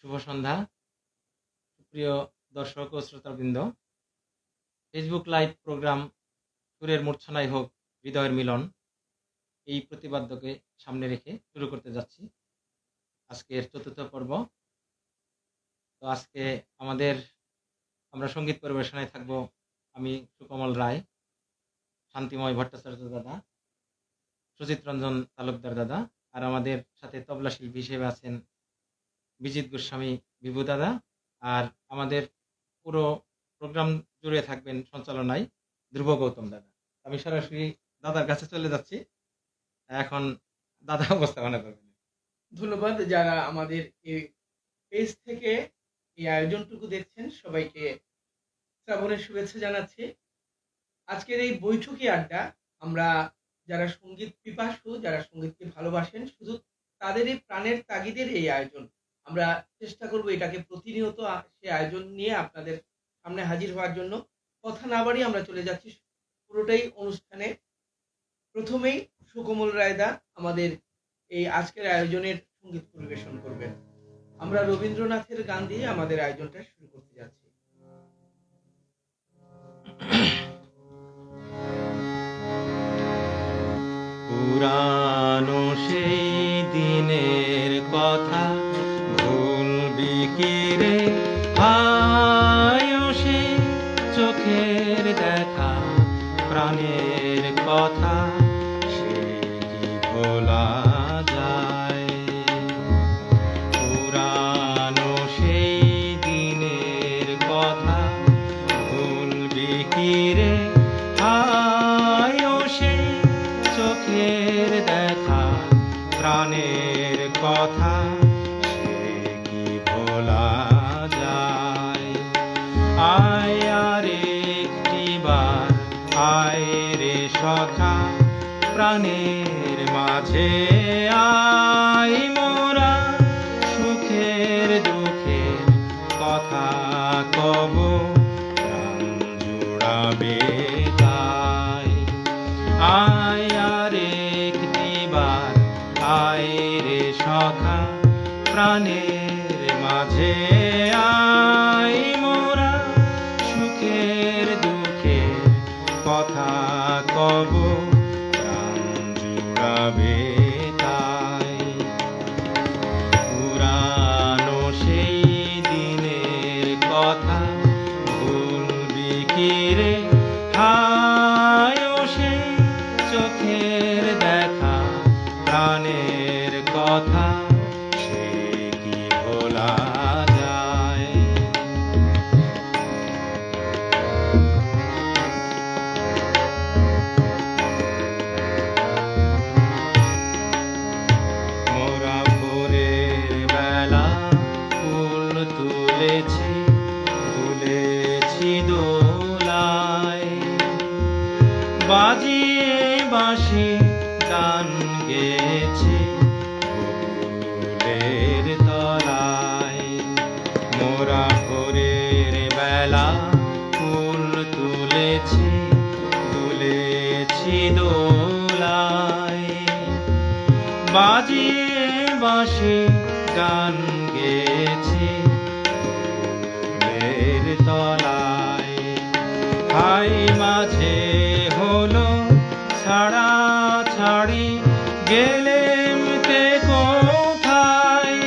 শুভ সন্ধ্যা সুপ্রিয় দর্শক ও শ্রোতাবৃন্দ। Facebook live programme সুরের মূর্ছনায় হোক হৃদয়ের মিলন, এই প্রতিপাদ্যকে সামনে রেখে শুরু করতে যাচ্ছি আজকের চতুর্থ পর্ব। তো আজকে আমরা সঙ্গীত পরিবেশনায় থাকব আমি সুকমল রায়, শান্তিময় ভট্টাচার্য দাদা, সুজিত রঞ্জন তালুকদার দাদা, আর আমাদের সাথে তবলা শিল্পী হিসেবে আছেন বিজিত গোস্বামী বিভু দাদা। আর আমাদের পুরো প্রোগ্রাম জুড়ে থাকবেন সঞ্চালনায় ধ্রুব গৌতম দাদা। আমি সরাসরি দাদার কাছে চলে যাচ্ছি, এখন দাদা উপস্থাপনা করবেন। ধন্যবাদ। যারা আমাদের এই পেজ থেকে এই আয়োজনটুকু দেখছেন সবাইকে শ্রাবণের শুভেচ্ছা জানাচ্ছি। আজকের এই বৈঠকি আড্ডা আমরা যারা সঙ্গীত পিপাসু, যারা সঙ্গীতকে ভালোবাসেন, শুধু তাদেরই প্রাণের তাগিদের এই আয়োজন। আমরা চেষ্টা করব এটাকে প্রতিনিয়ত সে আয়োজন নিয়ে আপনাদের সামনে হাজির হওয়ার জন্য। কথা না বাড়িয়ে আমরা চলে যাচ্ছি পুরোটাই অনুষ্ঠানে। প্রথমেই সুকমল রায়দা আমাদের এই আজকের আয়োজনের সঙ্গীত পরিবেশন করবেন। আমরা রবীন্দ্রনাথের গান দিয়ে আমাদের আয়োজনটা শুরু করতে যাচ্ছি। পুরানো সেই দিনের কথা ভুলবি কি রে ভাইও, সে চোখের দেখা প্রাণের কথা সে কি ভোলা যায়? পুরানো সেই দিনের কথা ভুলবি কি রে ভাইও, সে চোখের দেখা প্রাণের কথা সে কি ভোলা যায়? আয় আর একটিবার আয় রে সখা, প্রাণের মাঝে আয় মোরা, সুখের দুঃখের কথা কব, প্রাণ জুড়াবে তাই। আয় আর একটিবার আয় রে সখা, প্রাণের মাঝে আয় মোরা, সুখের দুঃখের কথা কব, প্রাণ জুড়াবে তাই। পুরানো সেই দিনের কথা ভুলবি কি রে হায়, সে চোখের দেখা প্রাণের কথা সে কি ভোলা যায়? মোরা ভোরের বেলা ফুল তুলেছি তুলেছি দোলায়, বাজিয়ে বাঁশি গান গেয়েছি ফুলের তলায়। মোরা ভোরের বেলা ফুল তুলেছি তুলেছি দোলায়, বাজিয়ে বাঁশি গান গেয়েছি ফুলের তলায়। হাই মাঝে হলো ছাড়া ছাড়ি, গেলেম কে কোথায়?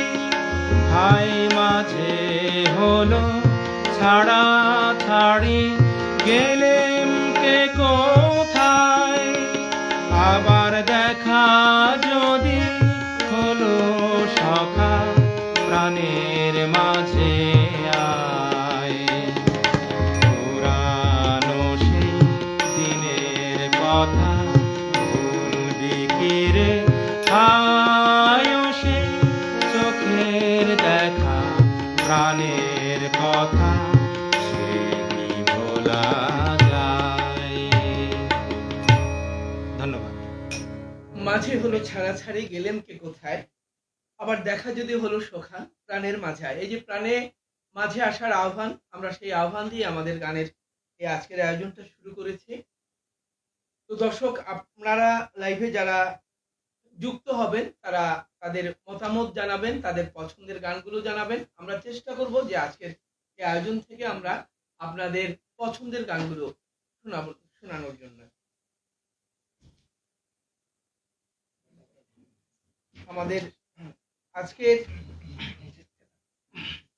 হাই মাঝে হলো ছাড়া ছাড়ি, গেলেম কে কোথায়? আবার দেখা যদি হলো সখা, প্রাণের মাঝে আয়। পুরানো সেই দিনের কথা ভুলবি কি রে হায়, সে চোখের দেখা প্রাণের কথা সে কি ভোলা যায়? ধন্যবাদ। মাঝে হলো ছাড়াছাড়ি, গেলেম কে কোথায়? আবার দেখা যদি হলো সখা, প্রাণের মাঝে আয়। এই যে প্রাণে মাঝে আসার আহ্বান, আমরা সেই আহ্বান দিয়ে আমাদের গানের এই আজকের আয়োজনটা শুরু করেছি। তো দর্শক, আপনারা লাইভে যারা যুক্ত হবেন তারা তাদের মতামত জানাবেন, তাদের পছন্দের গানগুলো জানাবেন। আমরা চেষ্টা করব যে আজকের এই আয়োজন থেকে আমরা আপনাদের পছন্দের গানগুলো শোনানোর জন্য। আমাদের আজকের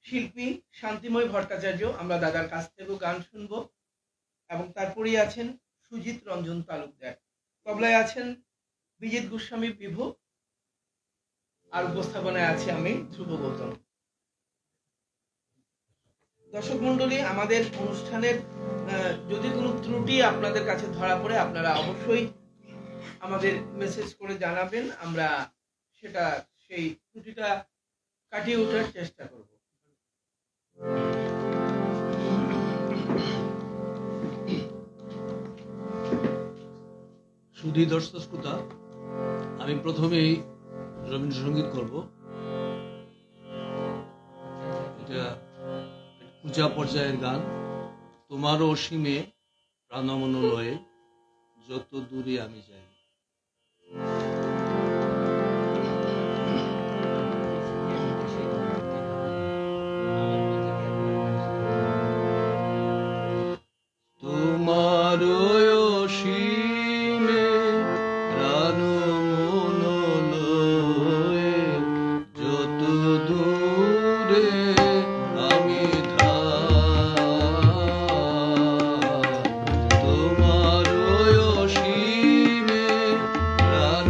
শিল্পী শান্তিময় ভট্টাচার্য, আমরা দাদার কাছ থেকেও গান শুনবো। এবং তারপরেই আছেন সুজিত রঞ্জন তালুকদার, তবলায় আছেন বিজিত গোস্বামী বিভু, আর উপস্থাপনায় আছি আমি ধ্রুব গৌতম। দর্শক মন্ডলী, আমাদের অনুষ্ঠানের যদি কোনো ত্রুটি আপনাদের কাছে ধরা পড়ে আপনারা অবশ্যই আমাদের মেসেজ করে জানাবেন, আমরা সেই ত্রুটিটা কাটিয়ে ওঠার চেষ্টা করব। সুধী দর্শক শ্রোতা, আমি প্রথমেই রবীন্দ্রসঙ্গীত করব। এটা পূজা পর্যায়ের গান। তোমার অসীমে প্রাণমন লয়ে যত দূরে আমি যাই। তোমার অসীমে প্রাণমন লয়ে যত দূরে আমি তোমার অসীমে প্রাণ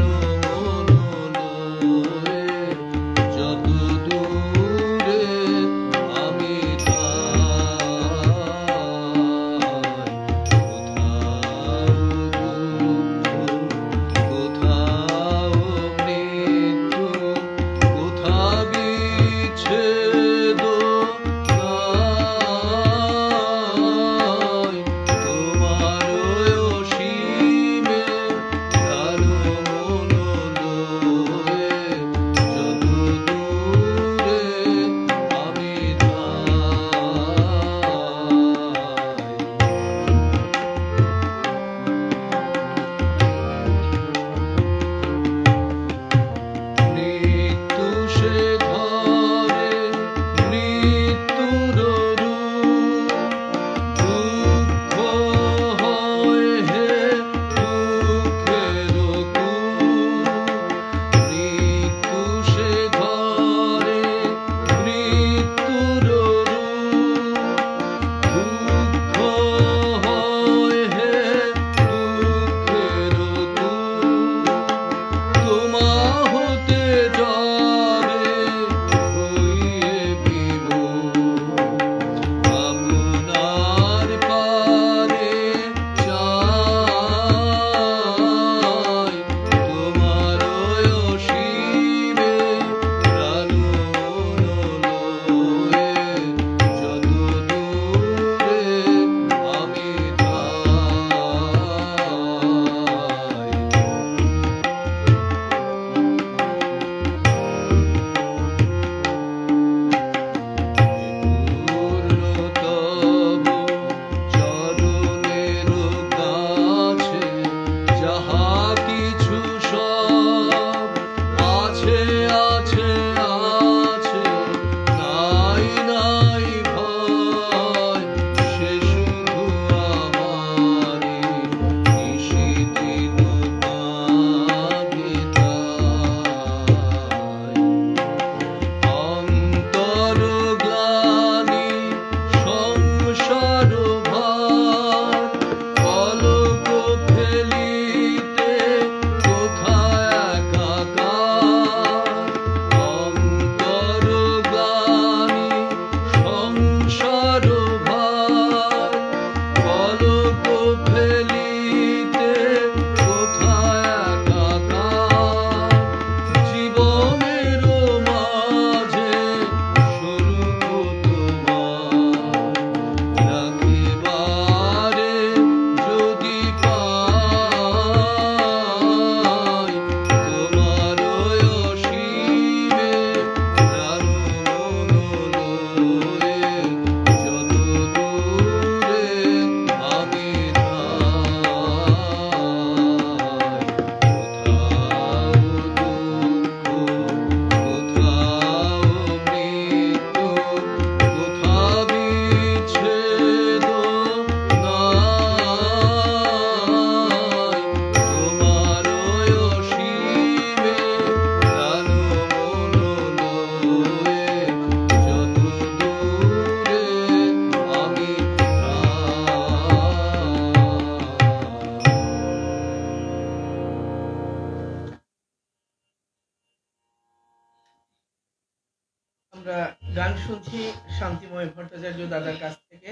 আমরা গান শুনছি শান্তিময় ভট্টাচার্য দাদার কাছ থেকে,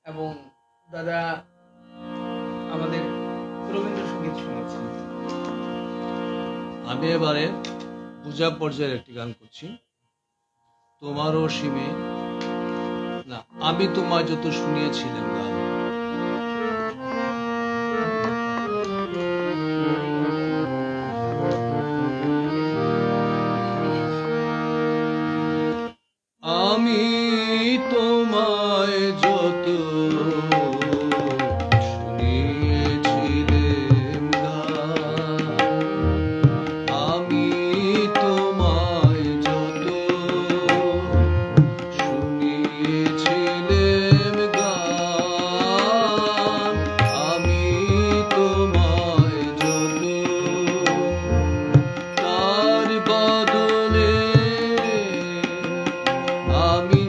এবং দাদা আমাদের রবীন্দ্রসঙ্গীত শোনাচ্ছেন। আমি এবারে পূজা পর্যায়ের একটি গান করছি। তোমারও সীমে না, আমি তোমায় যত শুনিয়েছিলাম গান। আমি তোমায় যত শুনিয়েছিলাম গান, আমি তোমায় যত শুনিয়েছিলাম গান, আমি তোমায় যত তার বদলে আমি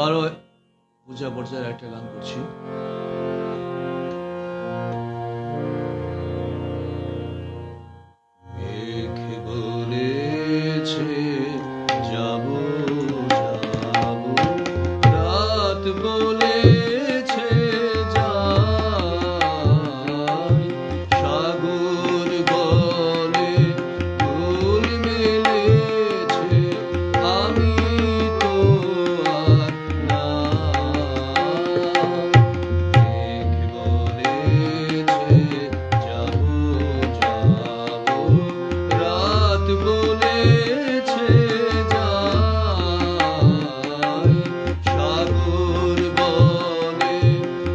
আবারও পূজা পর্যায়ের একটা গান করছি। মেঘ বলেছে যাব যাব, রাত বলেছে যাই, সাগর বলে ফুল মেলেছে, আমি তো আর নাই। মেঘ বলেছে যাব যাব, রাত বলেছে যাই, সাগর বলে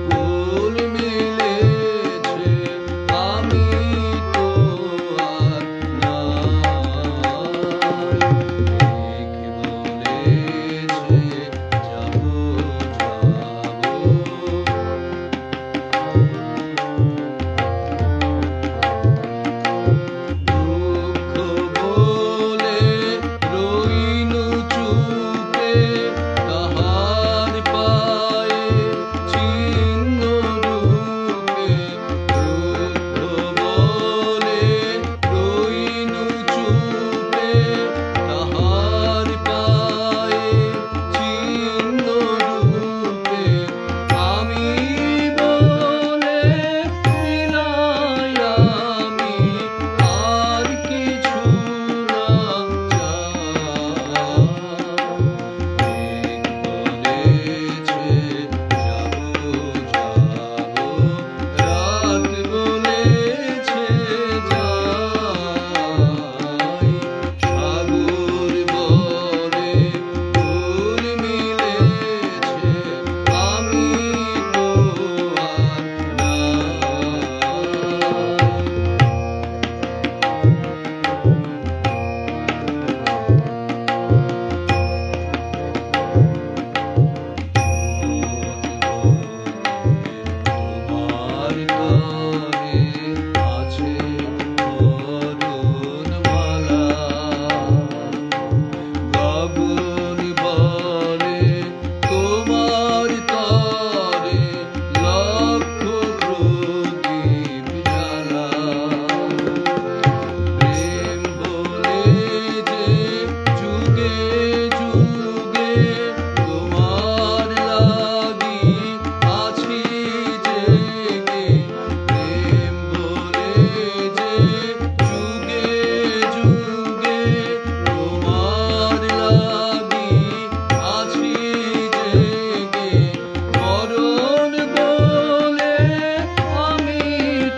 ফুল মেলেছে, আমি তো আর নাই। মেঘ বলেছে যাব দুঃখ বলে রইনু চুপে, তাহার পায়ে চিহ্ন রূপে। দুঃখ বলে রইনু চুপে, তাহার পায়ে চিহ্ন রূপে। আমি বলে বিলাই আমি আর কিছু না চাই। মেঘ বলেছে যাব যাব, রাত বলেছে যাই, সাগর বলে ফুল মিলেছে, আমি তো আর নাই। তোমার গানে আছে অরুণ মালা, গগন বলে তোমার তরে লক্ষ প্রদীপ জ্বালা। প্রেম বলে যে যুগে যুগে তোমার লাগি আছি জেগে। প্রেম বলে যে যুগে যুগে তোমার লাগি আছি জেগে। মরণ বলে আমি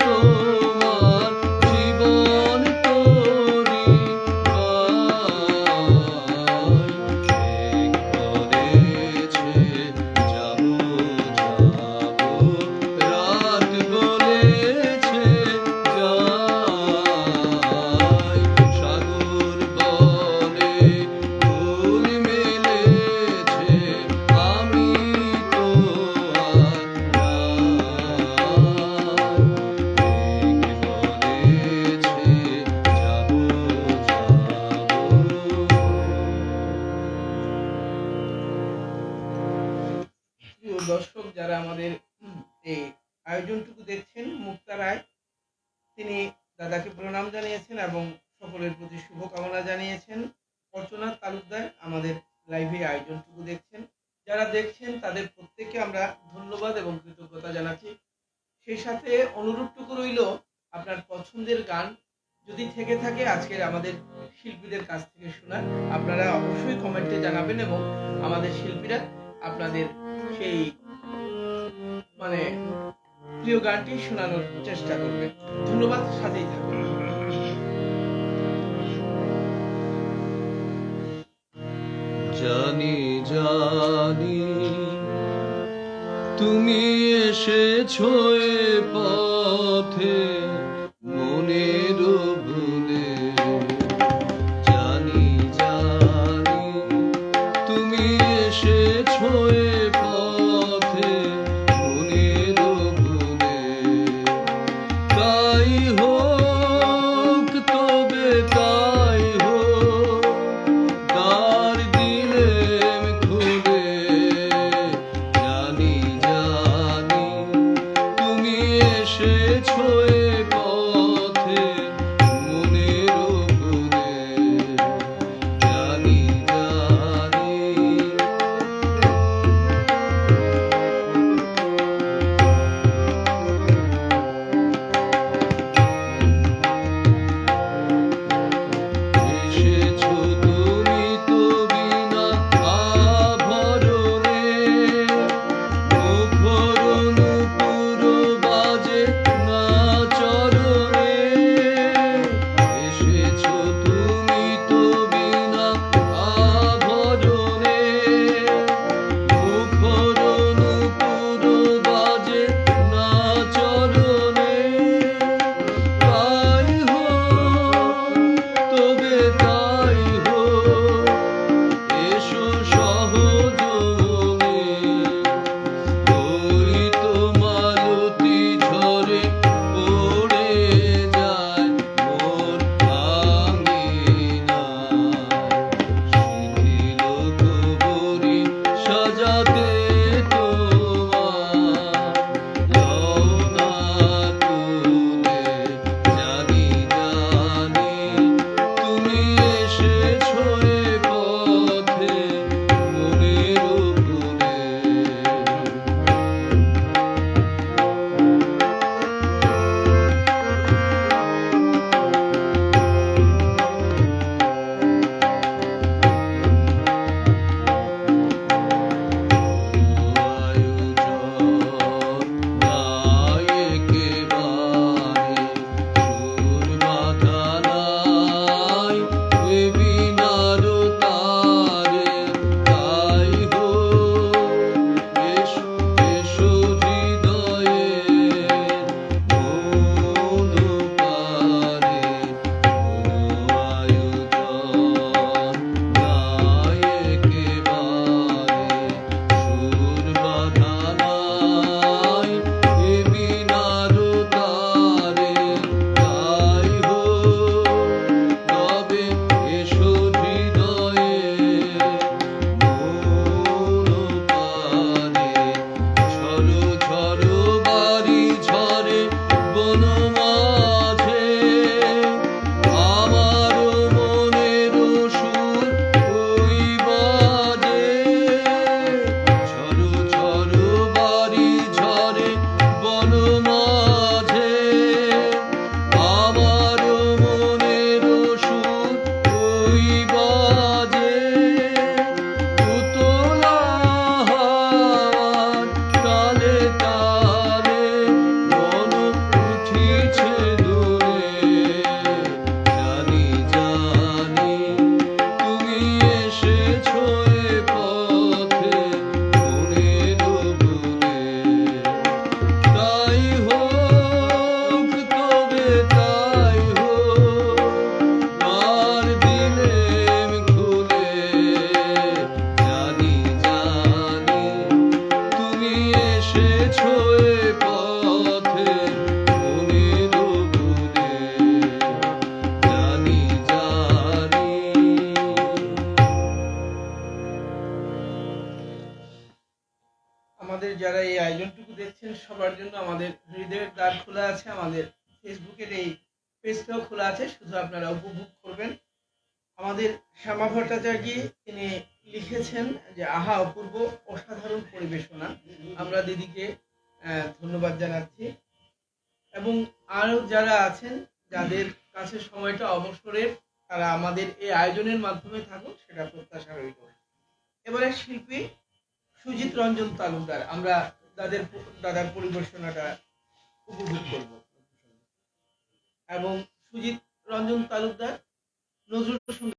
তোমার জীবন তরি পাই। মেঘ বলেছে যাব যাব, রাত বলেছে যাই, সাগর বলে ফুল মেলেছে, আমি তো আর নাই। মেঘ বলেছে যাব প্রিয় দর্শক, যারা আমাদের এই আয়োজনটুকু দেখছেন, মুক্তা রায় তিনি দাদাকে প্রণাম জানিয়েছেন এবং সকলের প্রতি শুভকামনা জানিয়েছেন। অর্চনা তালুকদার আমাদের লাইভে আয়োজনটুকু দেখছেন। যারা দেখছেন তাদের প্রত্যেককে আমরা ধন্যবাদ এবং কৃতজ্ঞতা জানাচ্ছি। সেই সাথে অনুরোধটুকু রইল, আপনার পছন্দের গান যদি থেকে থাকে আজকের আমাদের শিল্পীদের কাছ থেকে শোনার, আপনারা অবশ্যই কমেন্টে জানাবেন এবং আমাদের শিল্পীরা আপনাদের সেই মানে প্রিয় গানটি শোনানোর চেষ্টা করবে। ধন্যবাদ, সাথেই থাকুন। জানি জানি তুমি এসেছো এ পথে মনের ভুলে। জানি জানি তুমি এসেছো এ পথে মনের ভুলে। তাই হোক তবে তাই হোক, দ্বার দিলেম খুলে। যারা এই আয়োজনটুকু দেখছেন সবার জন্য আমাদের হৃদয়ের দ্বার খোলা আছে, আমাদের ফেসবুকের এই পেজটাও খোলা আছে, শুধু আপনারা উপভোগ করবেন। আমাদের শ্যামা ভট্টাচার্য তিনি লিখেছেন যে আহা অপূর্ব অসাধারণ পরিবেশনা। আমরা দিদিকে ধন্যবাদ জানাচ্ছি এবং আরো যারা আছেন যাদের কাছে সময়টা অবসরের তারা আমাদের এই আয়োজনের মাধ্যমে থাকুক সেটা প্রত্যাশা রইল। এবারে শিল্পী সুজিত রঞ্জন তালুকদার, আমরা দাদার পরিবেশনাটা উপভোগ করব এবং সুজিত রঞ্জন তালুকদার নজরুল সঙ্গীত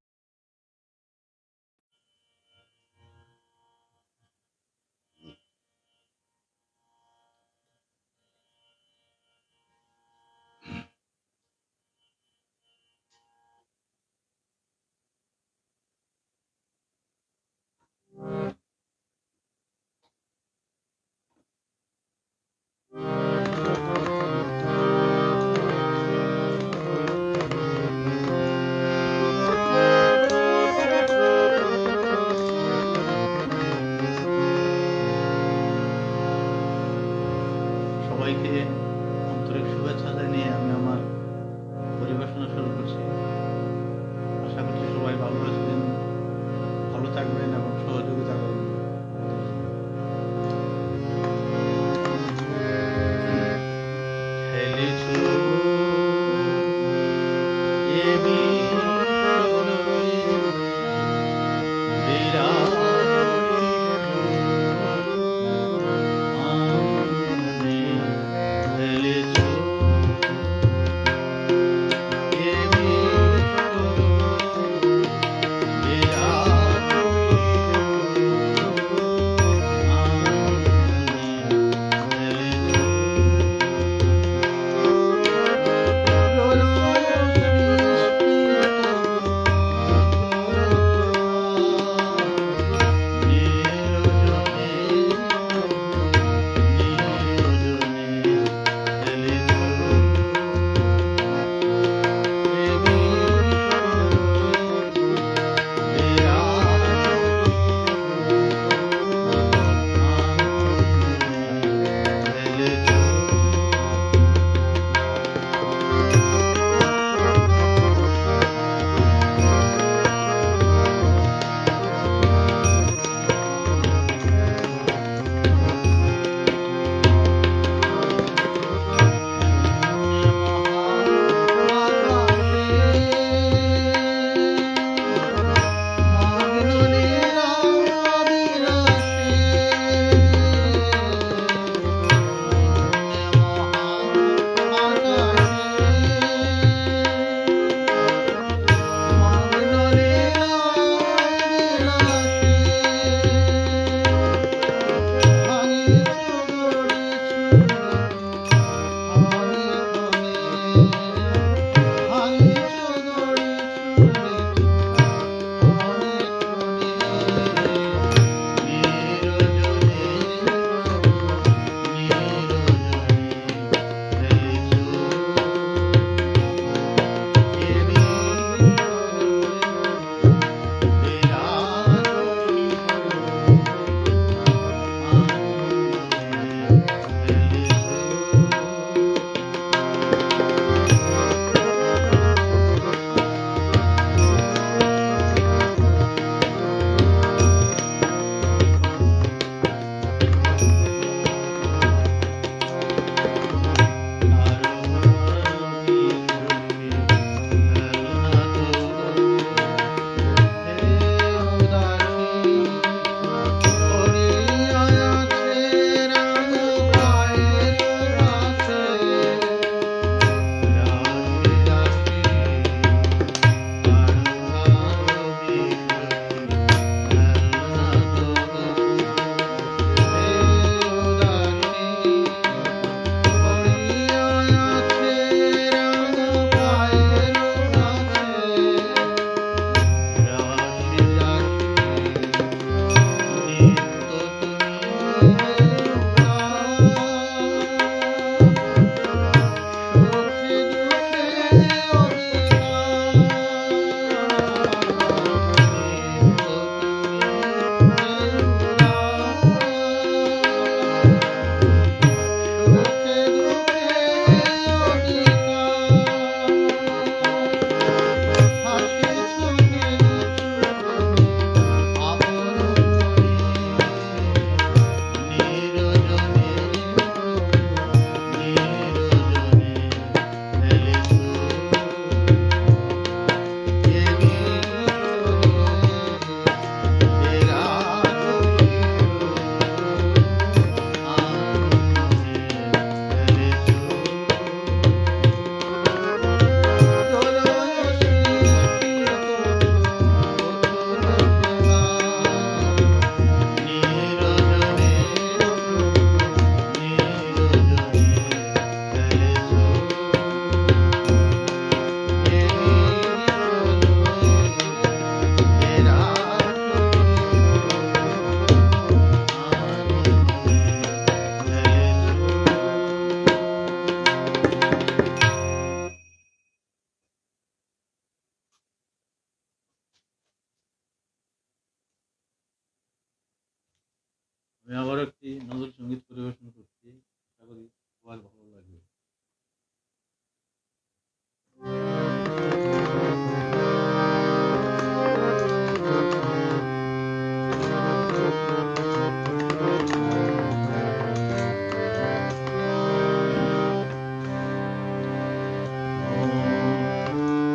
আমি আবার একটি নজরুল সঙ্গীত পরিবেশন করছি, আশা করি সবার ভালো লাগবে।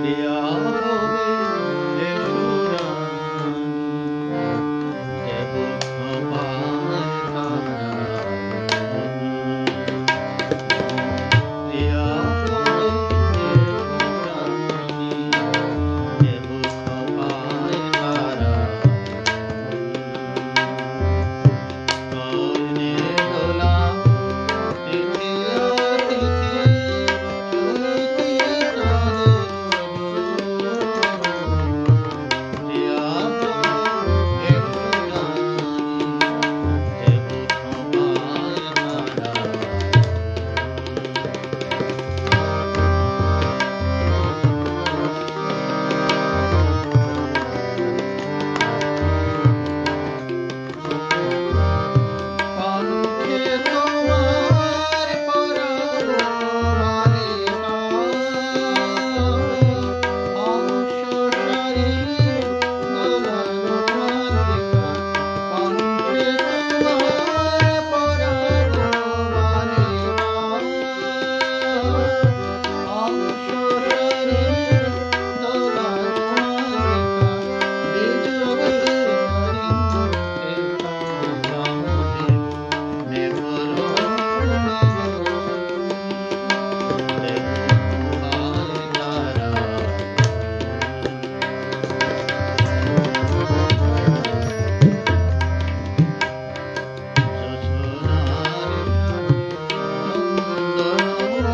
প্রিয়া হবে এসো রানী, দেব সবার তারানি। প্রিয়া হবে এসো রানী, দেব সবার তারানি। কর্ণে দোলা তৃতীয় তিথি, চৈতি প্রাণে প্রিয়া হবে এসো রানী, দেব সবার কণ্ঠে তোমার পরাণ মানে হংস শরীর দোলানো মালিকা। কণ্ঠে তোমার পরাণ মানে হংস শরীর দোলানো মালিকা। বিজোড়ের কারিন্দে কামদে নেভরো দেব সবার তারানি। যশোদার নন্দনবনের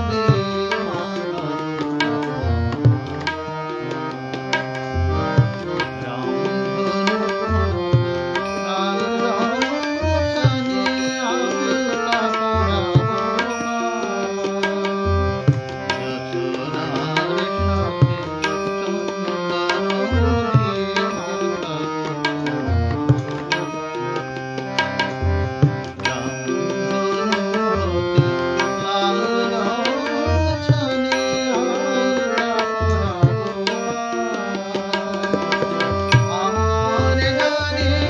আমার গানের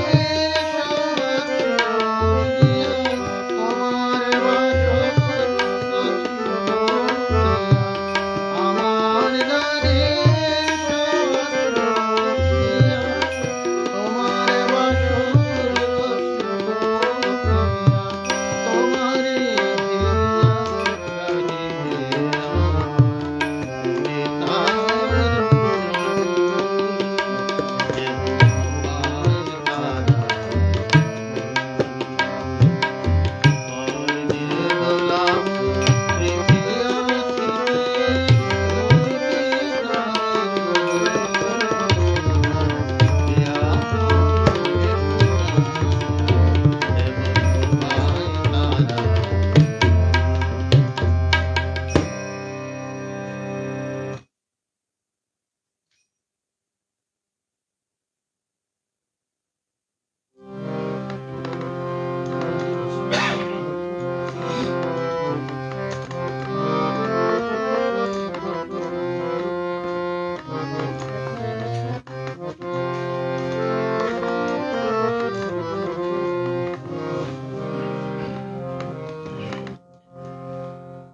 সমাপ্তিয়া, তোমার বাসর রচিয়া। আমার গানের সমাপ্তিয়া, তোমার বাসর রচিয়া। তোমারে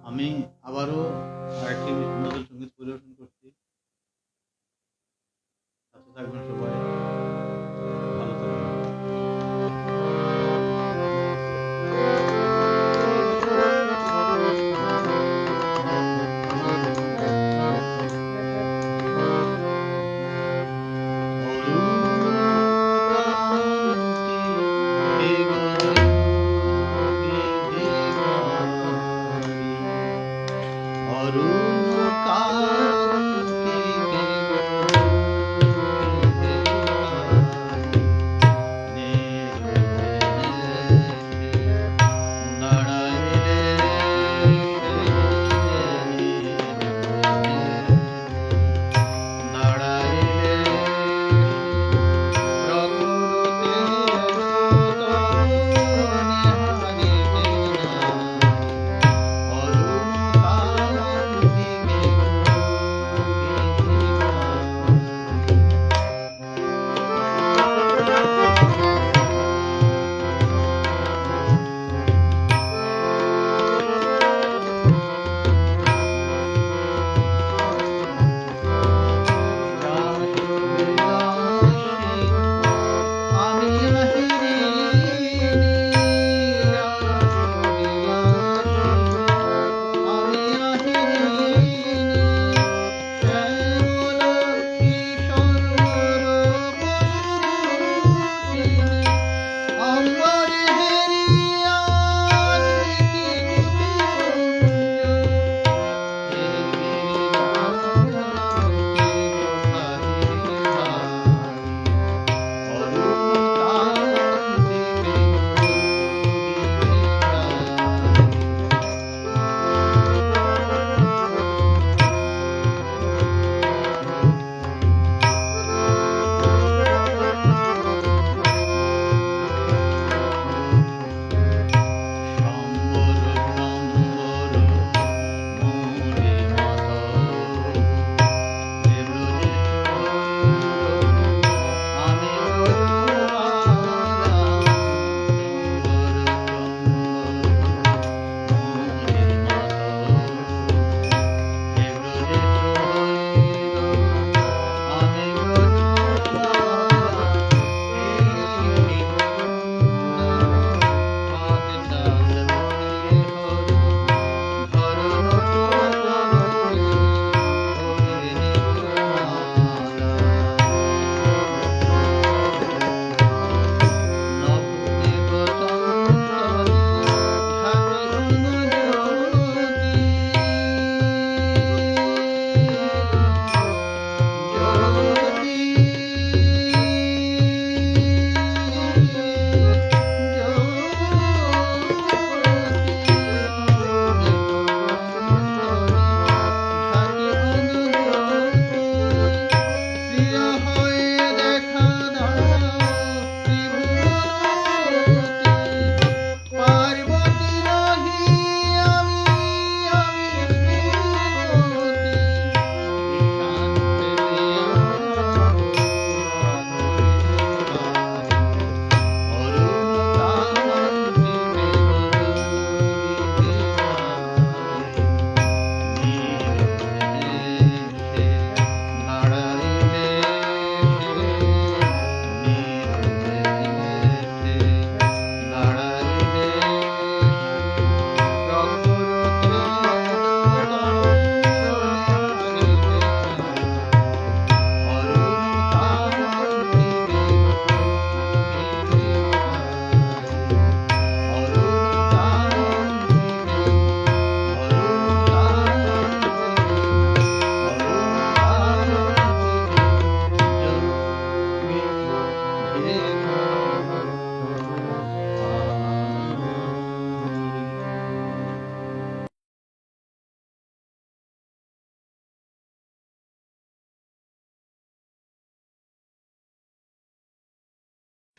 আমি আবারও আরেকটি নজরুল সঙ্গীত পরিবেশন করছি। সাথে থাকবেন সবাই, ভালো থাকবেন। অরুণ কান্তি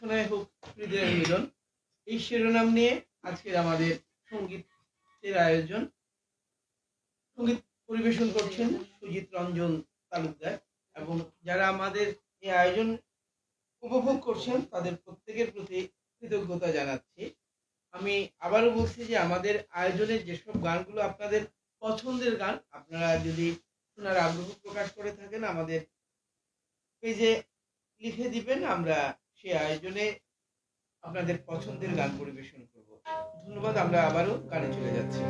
মূর্ছনায় হোক হৃদয়ের মিলন, এই শিরোনাম নিয়ে আজকের আমাদের সঙ্গীতের আয়োজন। সঙ্গীত পরিবেশন করছেন সুজিত রঞ্জন তালুকদার, এবং যারা আমাদের এই আয়োজন উপভোগ করছেন তাদের প্রত্যেকের প্রতি কৃতজ্ঞতা জানাচ্ছি। আমি আবারও বলছি যে আমাদের আয়োজনের যেসব গানগুলো আপনাদের পছন্দের গান, আপনারা যদি শোনার আগ্রহ প্রকাশ করে থাকেন আমাদের পেজে লিখে দিবেন, আমরা সেই আয়োজনে আপনাদের পছন্দের গান পরিবেশন করব। ধন্যবাদ। আমরা আবারও গানে চলে যাচ্ছি।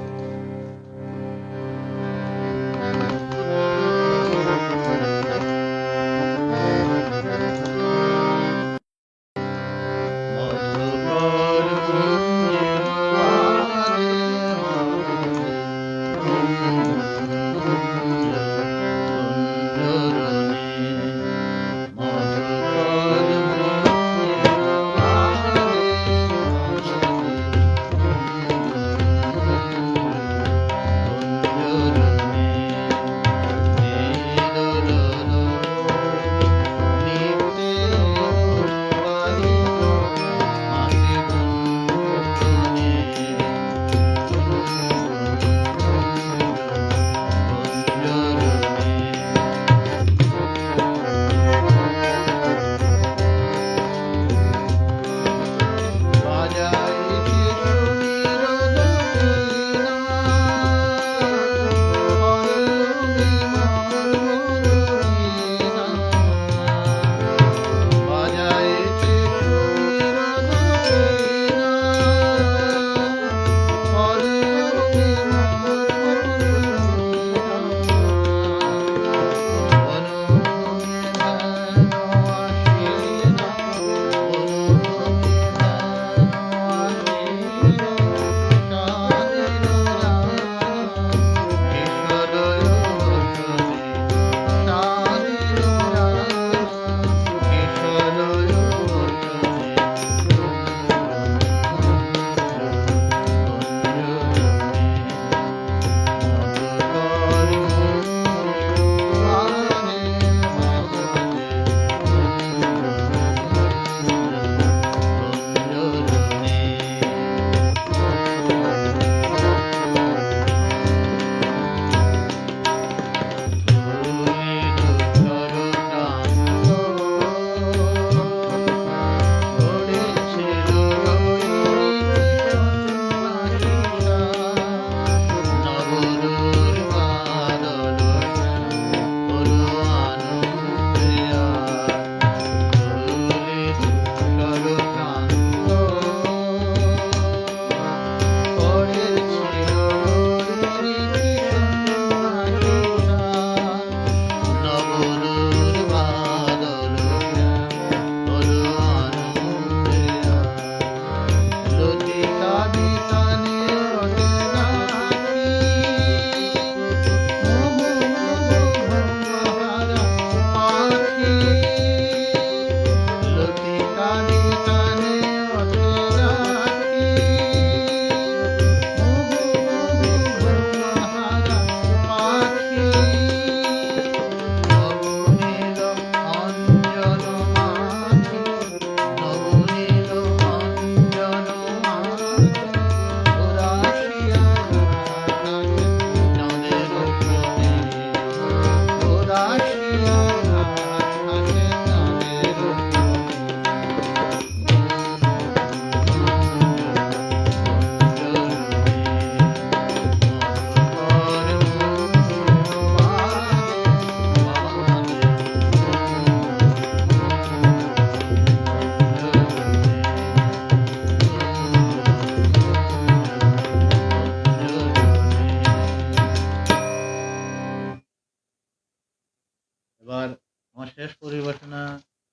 এবার আমার শেষ পরিবেশনা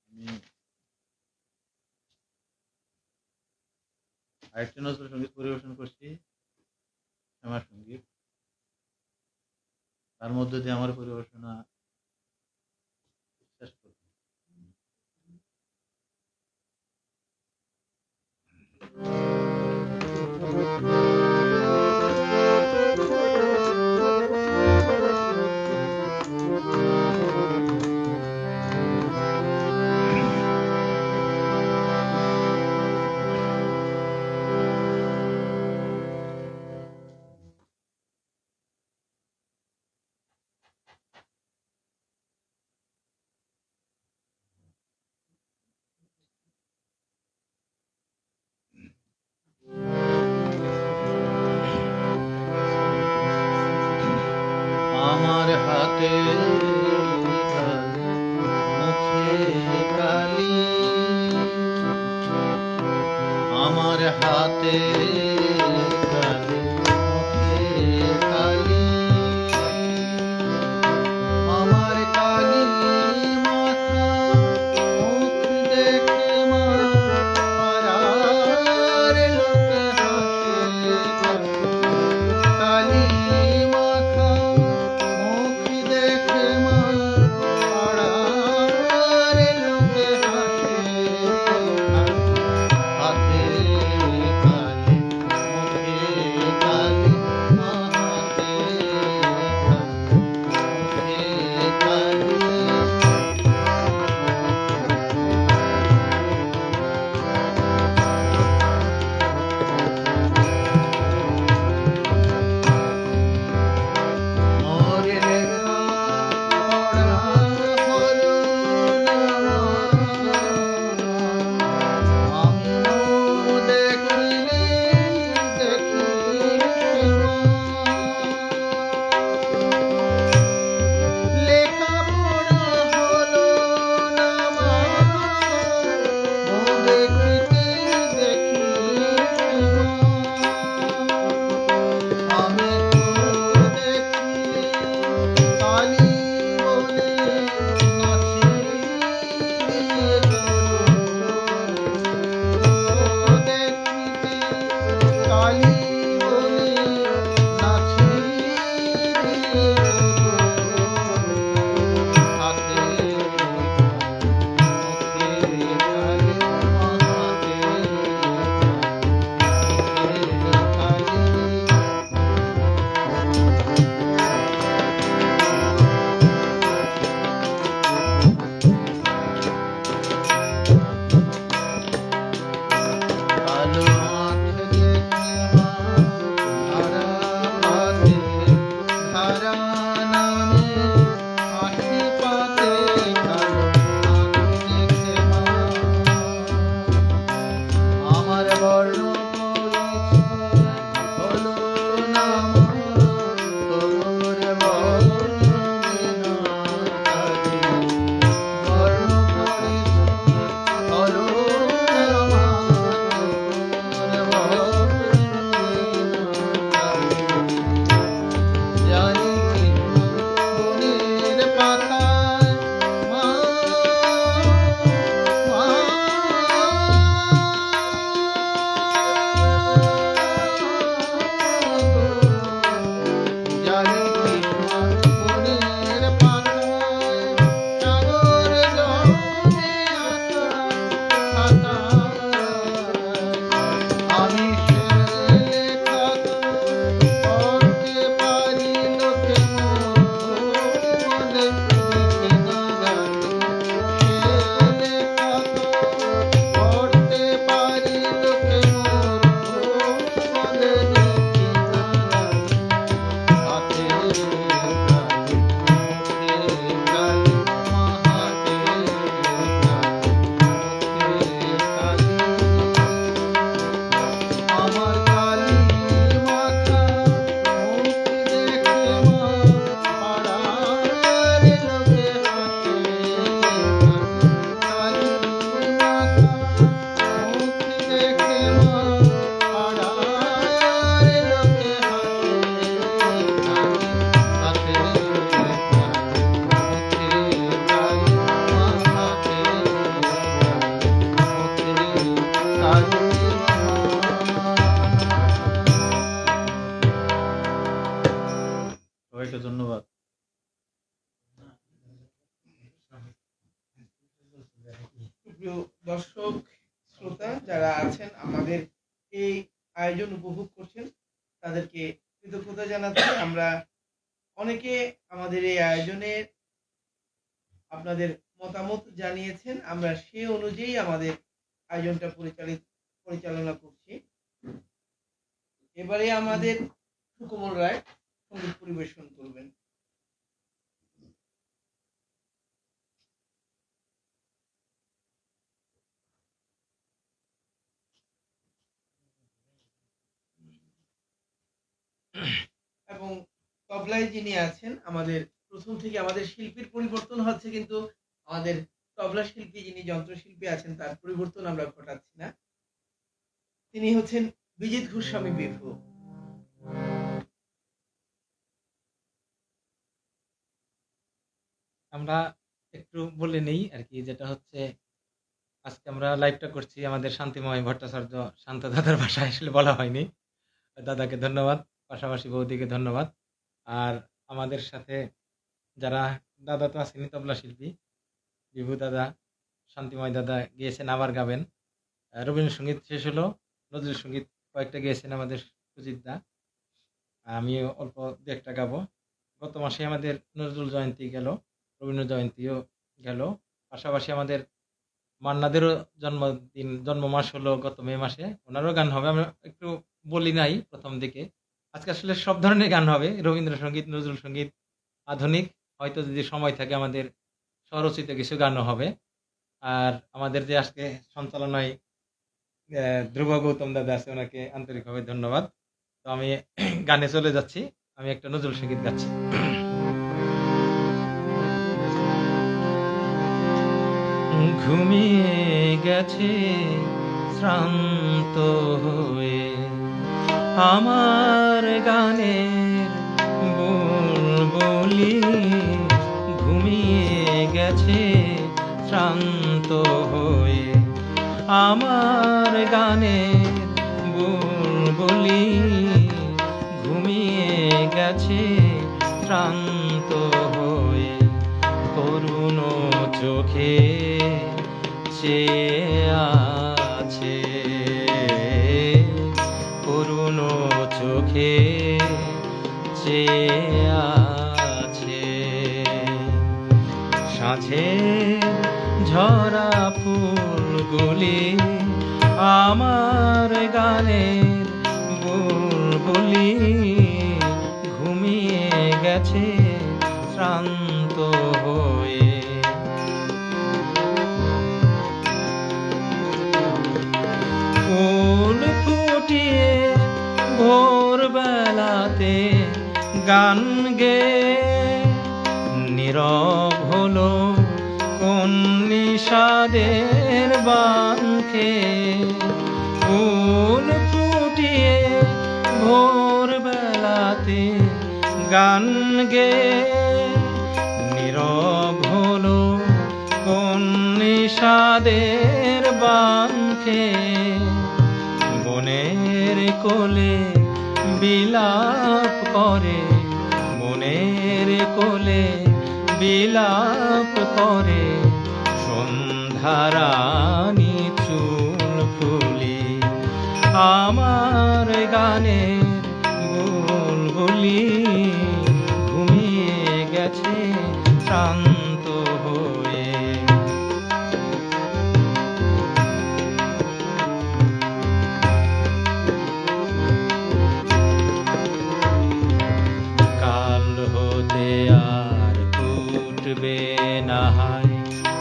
আমি আরেকটি নজরুল সঙ্গীত পরিবেশন করছি, শ্যামা সঙ্গীত। তার মধ্য দিয়ে আমার পরিবেশনা শেষ করছি। হাতে কালি মুখে কালি আমার কালি মাখা মুখ দেখে মা পাড়ার লোকে হাসে কালি মাখা মুখ দেখে মা পাড়ার লোকে হাসে হাতে কালি মুখে কালি মা হাতে কালি মুখে কালি মোরে লেখা পড়া হলো না আমিও দেখিলে দেখি লেখা পড়া হলো না দেখিতে দেখি আমি তো দেখি কালী বলে নাচি দেখিতে কালী বলে নাচি হাতে মুখে কালী হাতে কালী কালো আঁখ দেখে মা ধারা পাতে ধারা নামে আখি পাতে কালো আঁখ দেখে মা আমার বর্ণ পরিচয় হলো না মা তোর বর্ণ বিনা কাজে বর্ণ পরিচয় হলো না মা তোর বর্ণ বিনা কাজে জানি মনের পাতায় মা জানি মনের পাতায় সাগর জমে আকাশ আমি সে লেখা তো পড়তে পারি লোকে বলে লিখে না জানি সে লেখা তো পড়তে পারি লোকে বলে লিখে না জানি হাতে কালি মুখে কালি মা হাতে কালি আমার কালি মাখা মুখ দেখে মা পাড়ার লোকে হাসে কালি মাখা মুখ দেখে মা পাড়ার লোকে হাসে হাতে মুখে কালি মা হাতে সবাইকে ধন্যবাদ। প্রিয় দর্শক শ্রোতা যারা আছেন আমাদের এই আয়োজন উপভোগ করছেন তাদেরকে কৃতজ্ঞতা জানাচ্ছি। আমরা অনেকে আমাদের এই আয়োজনে আপনাদের মতামত জানিয়েছেন, আমরা সে অনুযায়ী আমাদের আয়োজনটা পরিচালনা করছি। এবারে আমাদের সুকোমল রায় সঙ্গীত পরিবেশন করবেন। এবং তবলায় যিনি আছেন আমাদের প্রথম থেকে আমাদের শিল্পীর পরিবর্তন হচ্ছে, কিন্তু আমাদের তবলা শিল্পী যিনি যন্ত্রশিল্পী আছেন তার পরিবর্তন আমরা ঘটাচ্ছি না। তিনি হচ্ছেন বিজিত গোস্বামী বিভু। আমরা একটু বলে নেই আর কি, যেটা হচ্ছে আজকে আমরা লাইভটা করছি আমাদের শান্তিময় ভট্টাচার্য শান্ত দাদার ভাষায়, আসলে বলা হয়নি। দাদাকে ধন্যবাদ, পাশাপাশি বৌদিকে ধন্যবাদ। আর আমাদের সাথে যারা, দাদা তো আছেনই তবলা শিল্পী, বিভু দাদা, শান্তিময় দাদা গিয়েছেন, আবার গাবেন। রবীন্দ্রসঙ্গীত শেষ হলো, নজরুল সঙ্গীত কয়েকটা গিয়েছেন আমাদের সুজিত দা, আমিও অল্প দু একটা গাবো। গত মাসে আমাদের নজরুল জয়ন্তী গেল, রবীন্দ্র জয়ন্তীও গেল, পাশাপাশি আমাদের মান্নাদেরও জন্ম মাস হলো গত মে মাসে, ওনারও গান হবে। আমরা একটু বলি নাই প্রথম দিকে, আজকে আসলে সব ধরনের গান হবে, রবীন্দ্রসঙ্গীত, নজরুল সঙ্গীত, আধুনিক, হয়তো যদি সময় থাকে আমাদের স্বরচিত কিছু গানও হবে। আর আমাদের যে আজকে সঞ্চালনায় ধ্রুব গৌতম দাদা আছে, ওনাকে আন্তরিকভাবে ধন্যবাদ। তো আমি গানে চলে যাচ্ছি, আমি একটা নজরুল সঙ্গীত গাচ্ছি। ঘুমিয়ে গেছে শ্রান্ত হয়ে আমার গানের বুলবুলি, ঘুমিয়ে গেছে শ্রান্ত হয়ে আমার গানের বুলবুলি, ঘুমিয়ে গেছে শ্রান্ত হয়ে করুণ চোখে চেয়ে আছে, করুণ চোখে চেয়ে আছে। সাঁঝের ঝরা ফুলগুলি আমার গানের বুলবুলি, ঘুমিয়ে গেছে শ্রান্ত হয়ে। ফুল ফুটিয়ে ভোরবেলাতে গান গে নীরব হলো কোন নিষাদের বাঁধে। ফুল ফুটিয়ে ভোরবেলাতে গান গে নীরব হলো কোন নিষাদের বাঁধে। বনের কোলে বিলাপ করে, বনের কোলে বিলাপ করে সন্ধ্যারানী চুল ফুলি, আমার গানের বুলবুলি, ঘুমিয়ে গেছে শ্রান্ত হয়ে। কাল হতে আর ফুটবে না হয়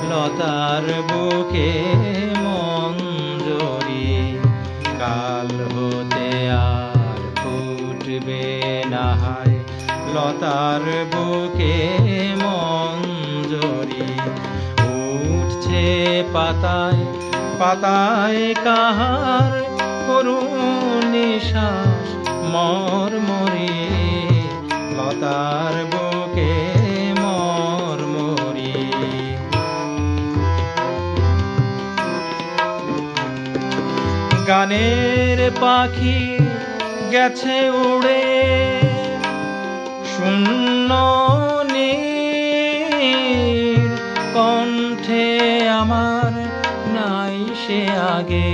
লতার বুকে মঞ্জরি, কাল হতে আর ফুটবে না হয় লতার বুকে মঞ্জরি। উঠছে পাতায় পাতায় কাহার করুণ নিশ্বাস মরমরি, লতার বুকে মরমরি। গানের পাখি গেছে উড়ে শূন্য নীল কণ্ঠে, আমার নাই সে আগে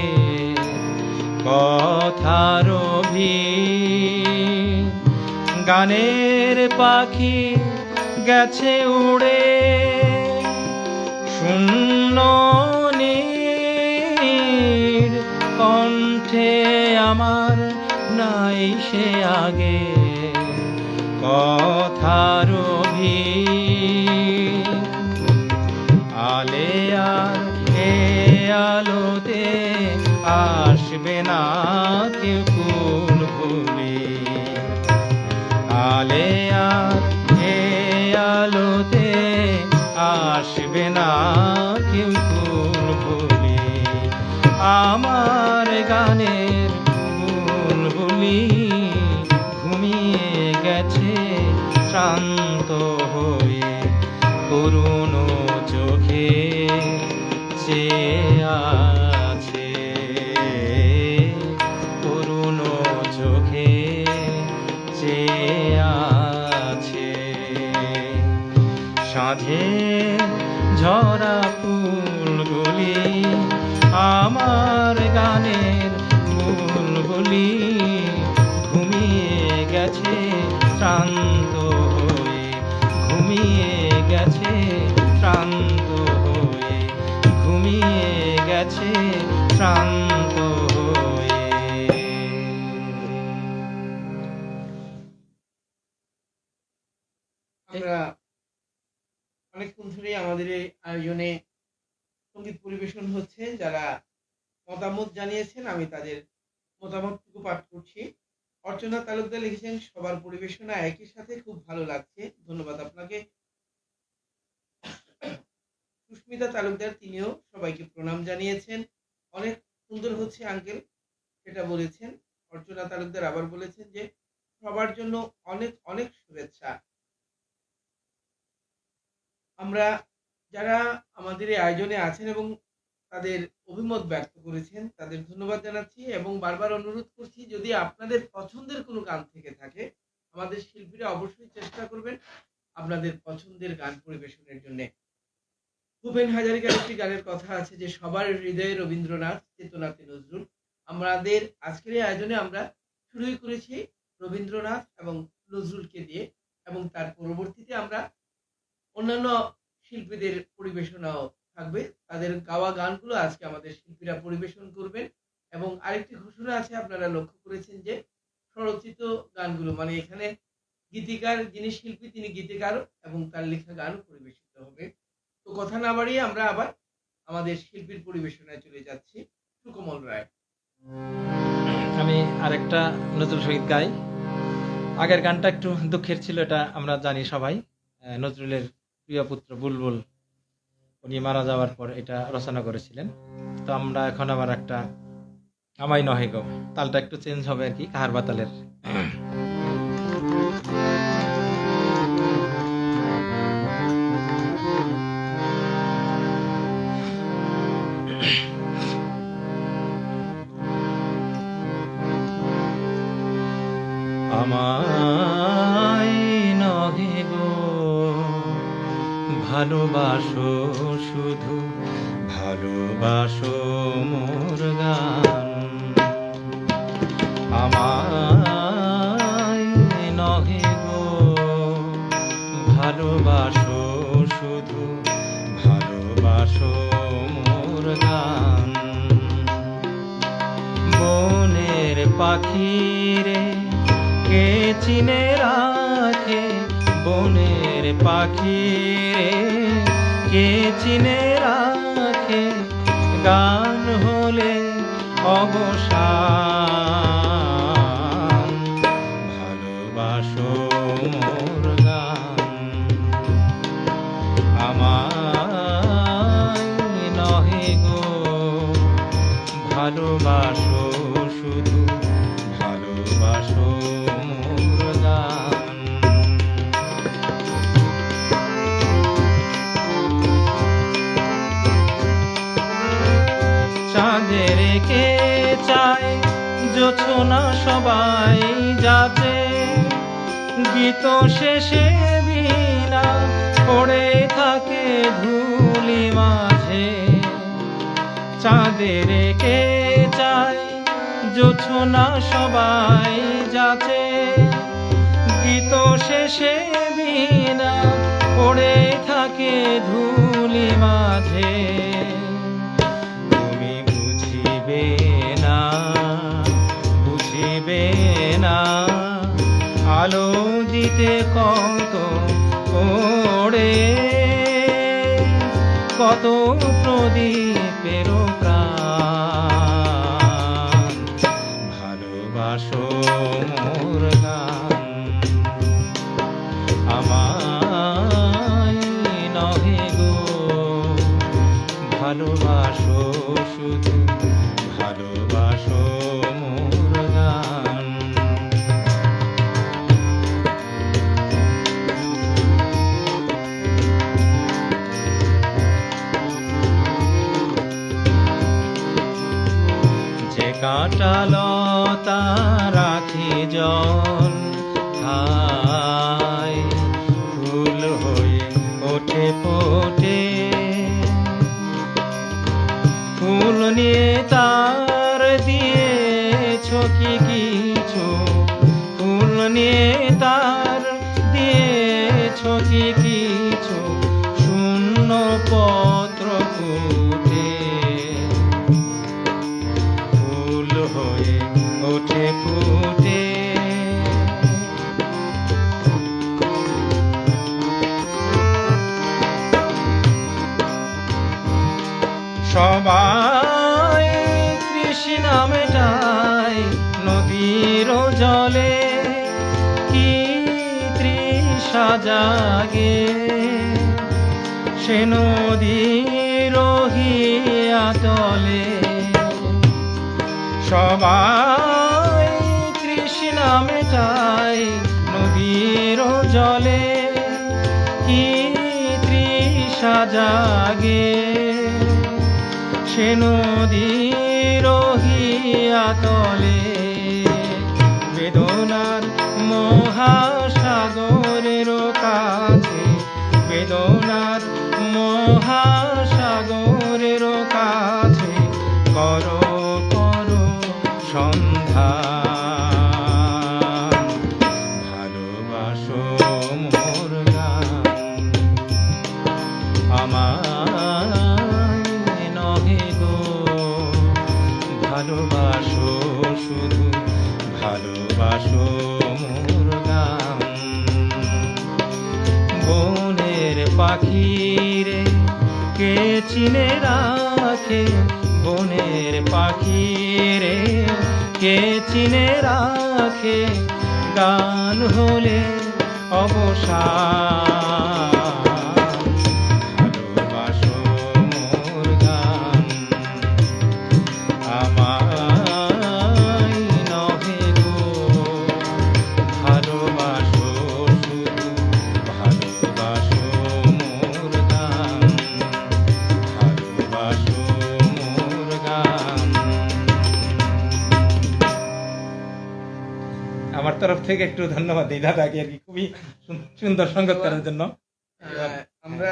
কথার ভিড়। গানের পাখি গেছে উড়ে শূন্য নীল কণ্ঠে, আমার নাই সে আগে কথার ভিড়। আলে আর এ আলোতে আসবে না কেউ ফুল ফুলি, আলে আর এ আলোতে আসবে না কেউ ফুল ফুলি, আমার গানের ফুলগুলি, আমার গানের বুলবুলি ঘুমিয়ে গেছে শ্রান্ত হয়ে, ঘুমিয়ে গেছে শ্রান্ত হয়ে, ঘুমিয়ে গেছে শ্রান্ত হয়ে। আমরা অনেকক্ষণ ধরেই আমাদের এই আয়োজনে সঙ্গীত পরিবেশন হচ্ছে। যারা মতামত জানিয়েছেন আমি তাদের মতামতটুকু পাঠ করছি। অর্চনা তালুকদার লিখেছেন, সবার পরিবেশনা একই সাথে খুব ভালো লাগছে, ধন্যবাদ আপনাকে। সুস্মিতা তালুকদার তিনিও সবাইকে প্রণাম জানিয়েছেন, অনেক সুন্দর হচ্ছে আঙ্কেল সেটা বলেছেন। অর্চনা তালুকদার আবার বলেছেন যে সবার জন্য অনেক অনেক শুভেচ্ছা। আমরা যারা আমাদের এই আয়োজনে আছেন এবং তাদের অভিমত ব্যক্ত করেছেন তাদের ধন্যবাদ জানাচ্ছি এবং বারবার অনুরোধ করছি, যদি আপনাদের পছন্দের কোনো গান থেকে থাকে আমাদের শিল্পীরা অবশ্যই চেষ্টা করবেন আপনাদের পছন্দের গান পরিবেশনের জন্য। ভূপেন হাজারিকার একটি গানের কথা আছে যে সবার হৃদয়ে রবীন্দ্রনাথ, চেতনাতে নজরুল। আমাদের আজকের এই আয়োজনে আমরা শুরুই করেছি রবীন্দ্রনাথ এবং নজরুলকে দিয়ে এবং তার পরবর্তীতে আমরা অন্যান্য শিল্পীদের পরিবেশনাও থাকবে, তাদের গাওয়া গানগুলো আজকে আমাদের শিল্পীরা পরিবেশন করবেন। এবং আরেকটি ঘোষণা আছে, আপনারা লক্ষ্য করেছেন যে স্বরচিত গানগুলো মানে এখানে গীতিকার যিনি শিল্পী তিনি গীতিকার এবং তার লেখা গানও পরিবেশিত হবে। তো কথা না বাড়িয়ে আমরা আবার আমাদের শিল্পীর পরিবেশনায় চলে যাচ্ছি। সুকমল রায়। আমি আরেকটা নজরুল সঙ্গীত গাই। আগের গানটা একটু দুঃখের ছিল, এটা আমরা জানি সবাই। নজরুলের প্রিয় পুত্র বুলবুল উনি মারা যাওয়ার পর এটা রচনা করেছিলেন। তো আমরা এখন আবার একটা আমায় নহে গো, তালটা একটু চেঞ্জ হবে আর কি, কাহার বাতালের। আমায় নহে গো ভালোবাসো, শুধু ভালোবাসো মোর গান। আমায় নহে গো ভালোবাসো, শুধু ভালোবাসো মোর গান। বনের পাখিরে কে চিনে রাখে, বনের পাখিরে কে চিনে রাখে, গান হলে অবসান। ভালোবাসো মোর গান। আমায় নহে গো ভালোবাসো, শুধু ভালোবাসো মোর গান। চাঁদের কে চায় জোছনা সবাই যাতে, গীত শেষে বিনা পড়ে থাকে ধুলি মাঝে। চাঁদের কে চায় জোছনা সবাই যাতে, গীত শেষে বিনা পড়ে থাকে ধুলি মাঝে। তুমি বুঝিবে না, বুঝিবে না, আলো দিতে কত ওড়ে, কত প্রদীপের প্রাণ। ভালোবাসো মোর গান। আমায় নহে গো ভালোবাসো, শুধু ভালোবাসো মোর গান। যে কাঁটা লতা রাখি জল খায়, ফুল হয়ে ওঠে ফোটে, নিয়ে তার দিয়েছ কি কিছু, ফুল নিয়ে তার দিয়েছ কি কিছু, শূন্য পত্র ফুটে ফুল হয়ে ওঠে ফুটে। সবাই তৃষ্ণা মেটায় নদীর জলে, কি তৃষা জাগে সে নদীর হিয়া তলে। সবাই তৃষ্ণা মেটায় নদীর জলে, কি তৃষা জাগে সে নদীর হিয়া তলে। বেদনার মহাসাগরের কাছে, বেদনার মহাসাগরের কাছে করো করো সন্ধান, ভালোবাসো মোর গান। আমায় নহে গো ভালোবাসো, শুধু ভালোবাসো মোর গান। বনের পাখিরে কে চিনে রাখে, বনের পাখিরে কে চিনে রাখে, গান হলে অবসান। ভালোবাসো মোর গান, আমায় নহে গো ভালোবাসো, শুধু ভালোবাসো মোর গান, ভালোবাসো মোর গান। আমার তরফ থেকে একটু ধন্যবাদ এই দাদাকে আর কি, খুবই সুন্দর সঙ্গত করার জন্য। আমরা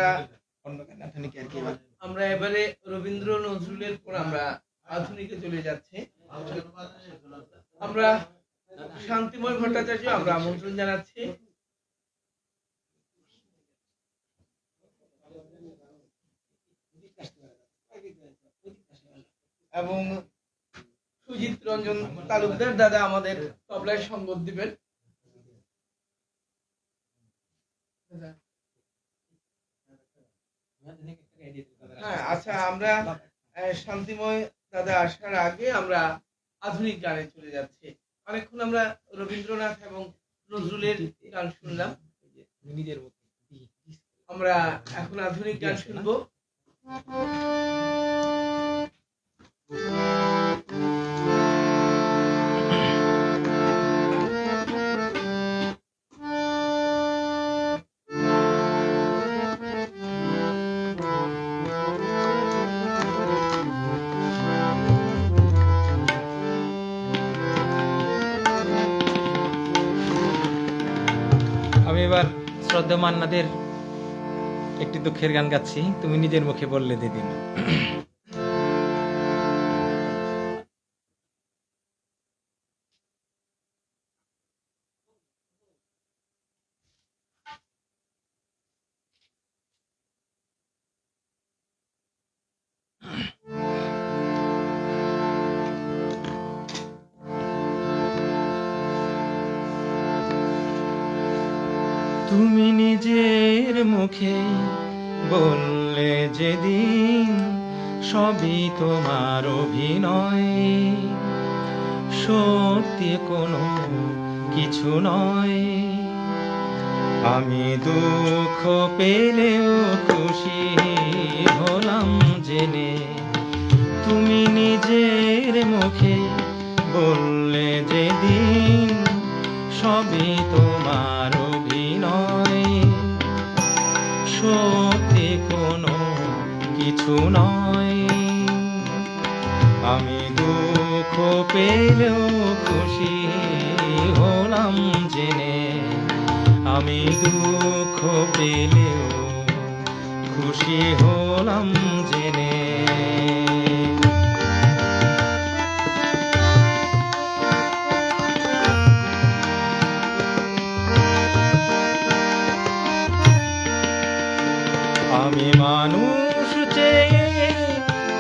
অন্য গান আধুনিক আর কি এবার। আমরা এবারে রবীন্দ্র নজরুলের পর আমরা আধুনিকে চলে যাচ্ছি। আমরা শান্তিময় ভট্টাচার্য আমরা আমন্ত্রণ জানাচ্ছি। এবং সুজিত রঞ্জন তালুকদার দাদা আমাদের তবলায় সঙ্গত দিবেন। হ্যাঁ, আচ্ছা, আমরা শান্তিময় দাদা আসার আগে আমরা আধুনিক গানে চলে যাচ্ছি। অনেকক্ষণ আমরা রবীন্দ্রনাথ এবং নজরুলের গান শুনলাম, আমরা এখন আধুনিক গান শুনবো। আমি এবার শ্রদ্ধা মান্নাদের একটি দুঃখের গান গাচ্ছি, তুমি নিজের মুখে বললে দিদিন। তুমি নিজের মুখে বললে যেদিন সবই তোমার অভিনয়, সত্যি কোনো কিছু নয়। আমি দুঃখ পেলেও খুশি হলাম জেনে, তুমি নিজের মুখে বললে যেদিন সবই তোমার অভিনয়, সত্যি কোনো কিছু নয়। আমি দুঃখ পেলেও খুশি হলাম জেনে, আমি দুঃখ পেলেও খুশি হলাম জেনে।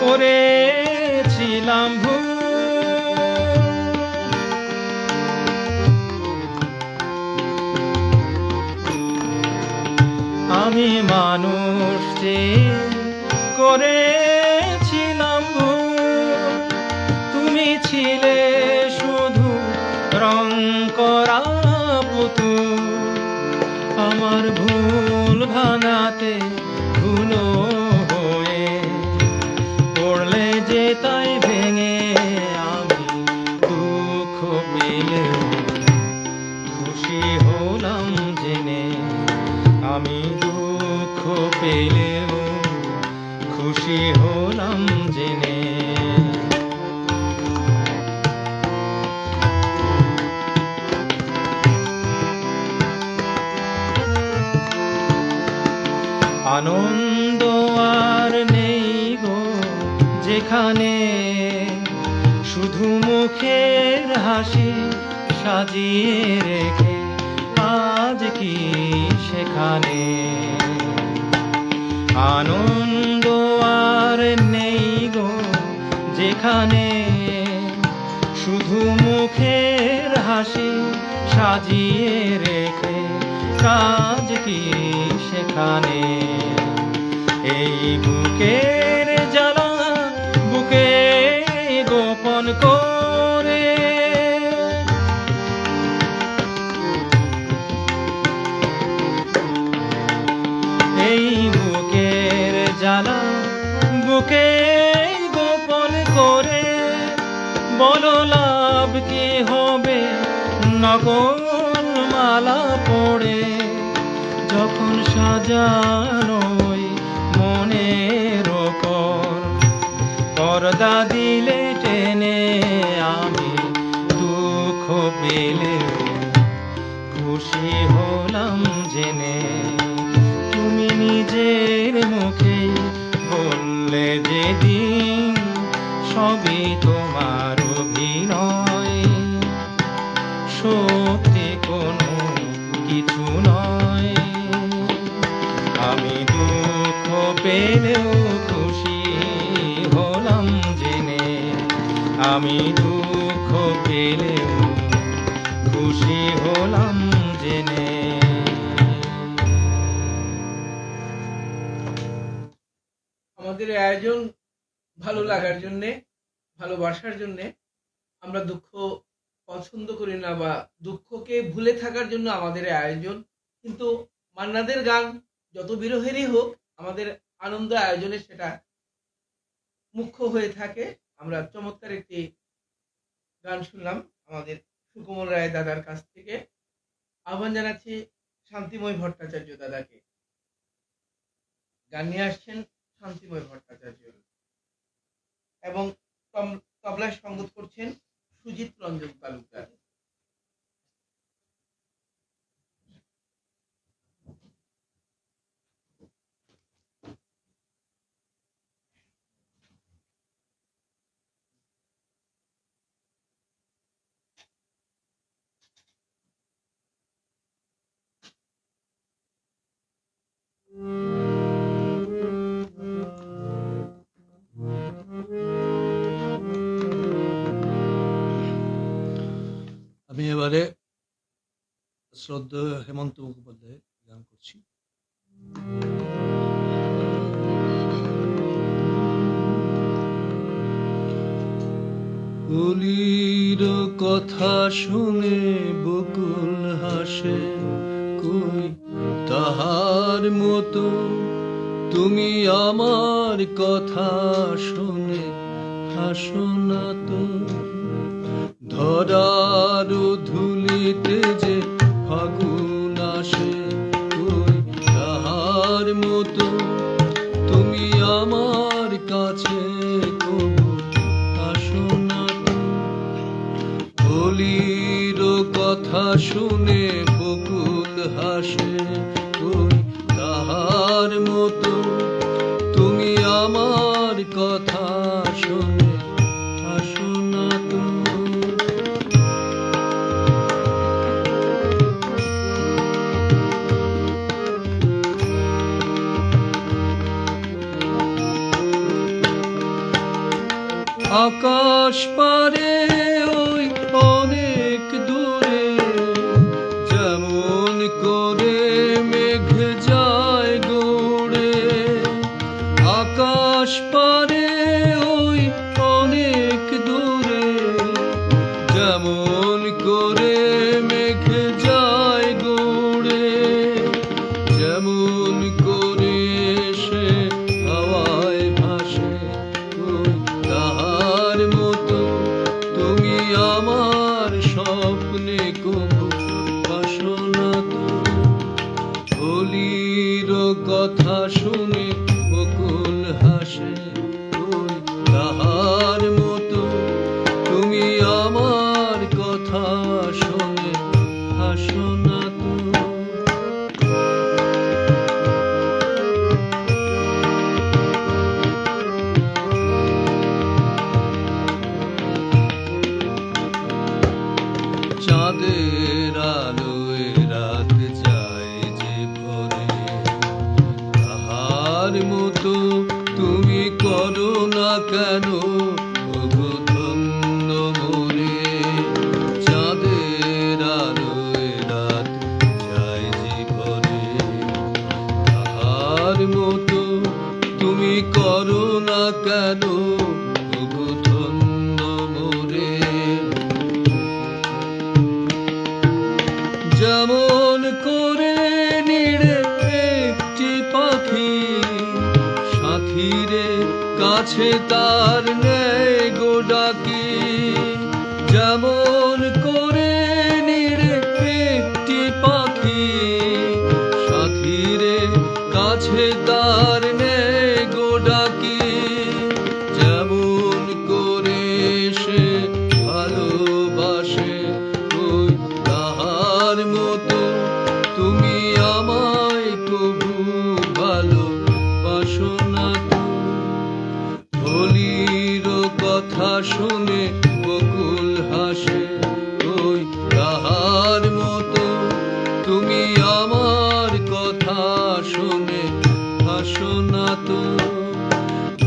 করেছিলাম ভুল। আমি মানুষ যে করেছিলাম ভুল, তুমি ছিলে শুধু রং করা পুতুল। আমার ভুল ভাঙাতে ভুলো হয়ে পড়লে যে তাই ভেঙে, আমি দুঃখ পেলেও খুশি হলাম জেনে। আমি দুঃখ পেলেও খুশি হলাম জেনে। আনন্দ আর নেই গো যেখানে, শুধু মুখের হাসি সাজিয়ে রেখে আজ কি সেখানে। আনন্দ আর নেই গো যেখানে, শুধু মুখের হাসি সাজিয়ে রেখে কাজ কি সেখানে। এই বুকের জ্বালা বুকে গোপন করে, এই বুকের জ্বালা বুকে গোপন করে, বলো লাভ কি হবে নকল মালা পড়ে। যখন সাজানো মনের ওপর পর্দা দিলে টেনে, আমি দুঃখ পেলেও খুশি হলাম জেনে। তুমি নিজের মুখে বললে যেদিন সবই তোমার অভিনয়, সত্যি কোনো কিছু নয়। আমি দুঃখ পেলেও খুশি হলাম জেনে। আমি দুঃখ পেলেও খুশি হলাম জেনে। আমাদের এই আয়োজন ভালো লাগার জন্যে, ভালোবাসার জন্যে। আমরা দুঃখ পছন্দ করি না, বা দুঃখকে ভুলে থাকার জন্য আমাদের এই আয়োজন। কিন্তু মান্নাদের গান যত বিরহেরই হোক, আমাদের আনন্দ আয়োজনে সেটা মুখ্য হয়ে থাকে। আমরা চমৎকার একটি গান শুনলাম আমাদের সুকুমার রায় দাদার কাছ থেকে। আহ্বান জানাচ্ছি শান্তিময় ভট্টাচার্য দাদাকে। গান নিয়ে আসছেন শান্তিময় ভট্টাচার্য, এবং তবলায় সঙ্গত করছেন সুজিত রঞ্জন তালুকদার। আমি এবারে শ্রদ্ধেয় হেমন্ত মুখোপাধ্যায় গান করছি। কলির কথা শুনে বকুল হাসে, কই তাহার মতো তুমি আমার কথা শুনে হাসো না তো। ধরার ধুলিতে যে ফাগুন আসে, কই তাহার মতো তুমি আমার কাছে কবু আসো না তো। কলির কথা শুনে বকুল হাসে, কই তাহার মতো তুমি আমার কথা শুনে আসো না তো। আকাশ পারে ওই অনেক দূরে, যেমন করে মেঘ যায় গৌড়ে। আকাশ পারে ওই অনেক দূরে, যেমন করে মেঘ যায় গৌড়ে। যেমন করে সে হাওয়ায় ভাসে, ওই তাহার মতো তুমি আমার স্বপ্নে কবু ভাসো না তো। হোলির কথা শুনে বকুল হাসে, ওই তাহার মতো তুমি আমার কথা শুনে হাসো না তো। চাঁদের আলোয় রাত যায় যে ভরে, তাহার মতো তুমি করো না কেন ওগো ধন্য মোরে। চাঁদের আলোয় রাত যায় যে ভরে, তাহার মতো তুমি করো না কেন ওগো ধন্য মোরে। যেমন করে নিড়ে একটি পাখি, সাথীরে কাছে তার নেই গো ডাকি। যেমন করে নিড়ে একটি পাখি, সাথীরে কাছে তার নেই গো ডাকি। যেমন করে সে ভালোবাসে, ওই তাহার মতো তুমি আমায় কবু ভালোবাসো না তো। হোলির কথা শুনে বকুল হাসে, ওই তাহার মতো তুমি আমার কথা শুনে হাসো না তো।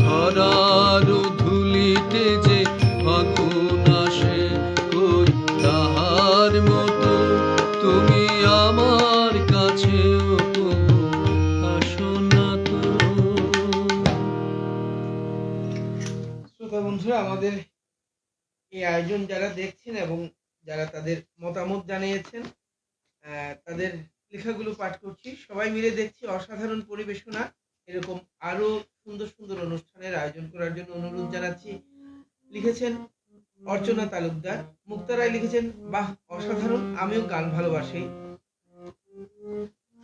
ধরার ধুলিতে যে ফাগুন আসে, ওই তাহার মতো তুমি আমার কাছেও কবু আসো না তো। শ্রোতা বন্ধুরা, আমাদের এই আয়োজন যারা দেখছেন এবং যারা তাদের মতামত জানিয়েছেন, তাদের লেখাগুলো পাঠ করছি। সবাই মিলে দেখছি অসাধারণ পরিবেশনা। এরকম আরো সুন্দর সুন্দর অনুষ্ঠানের আয়োজন করার জন্য অনুরোধ জানাচ্ছি। লিখেছেন অর্চনা তালুকদার। মুক্তারায় লিখেছেন, বাহ অসাধারণ, আমিও গান ভালোবাসি।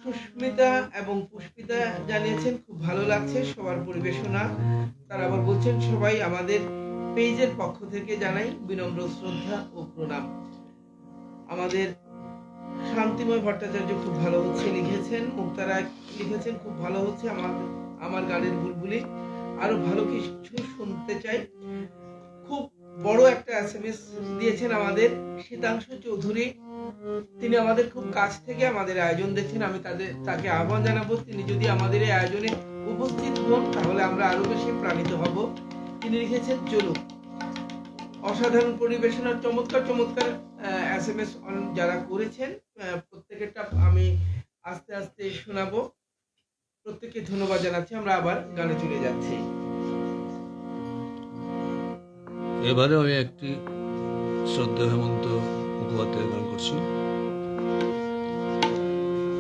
সুস্মিতা এবং পুষ্পিতা জানিয়েছেন খুব ভালো লাগছে সবার পরিবেশনা। তারা আবার বলছেন, সবাই আমাদের পেজের পক্ষ থেকে জানাই বিনম্র শ্রদ্ধা ও প্রণাম। আমাদের শান্তিময় ভট্টাচার্য খুব ভালো হচ্ছে লিখেছেন। মুক্তারা লিখেছেন, খুব ভালো হচ্ছে আমার গানের বুলবুলি, আরো ভালো কিছু শুনতে চাই। খুব বড় একটা এসএমএস দিয়েছেন আমাদের শীতাংশু চৌধুরী। তিনি আমাদের খুব কাছ থেকে আমাদের আয়োজন দেখছেন। আমি তাকে আহ্বান জানাবো, তিনি যদি আমাদের এই আয়োজনে উপস্থিত হন তাহলে আমরা আরো বেশি প্রাণিত হব। তিনি লিখেছেন, চলুন, অসাধারণ পরিবেশনার চমৎকার চমৎকার এসএমএস যারা করেছেন প্রত্যেকেরটা আমি আস্তে আস্তে শোনাবো। প্রত্যেককে ধন্যবাদ জানাচ্ছি। আমরা আবার গানে চলে যাচ্ছি। এবারে আমি একটি শ্রদ্ধা হেমন্ত মুখোপাধ্যায়ের গান করছি।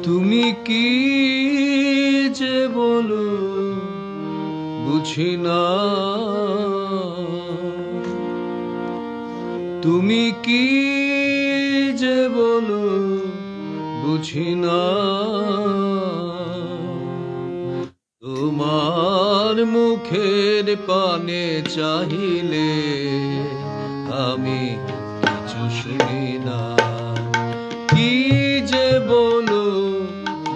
তুমি কি যে বলো বুঝি না, তুমি কি যে বলো বুঝি না, তোমার মুখের পানে চাহিলে আমি কিছু শুনি না। কি যে বলো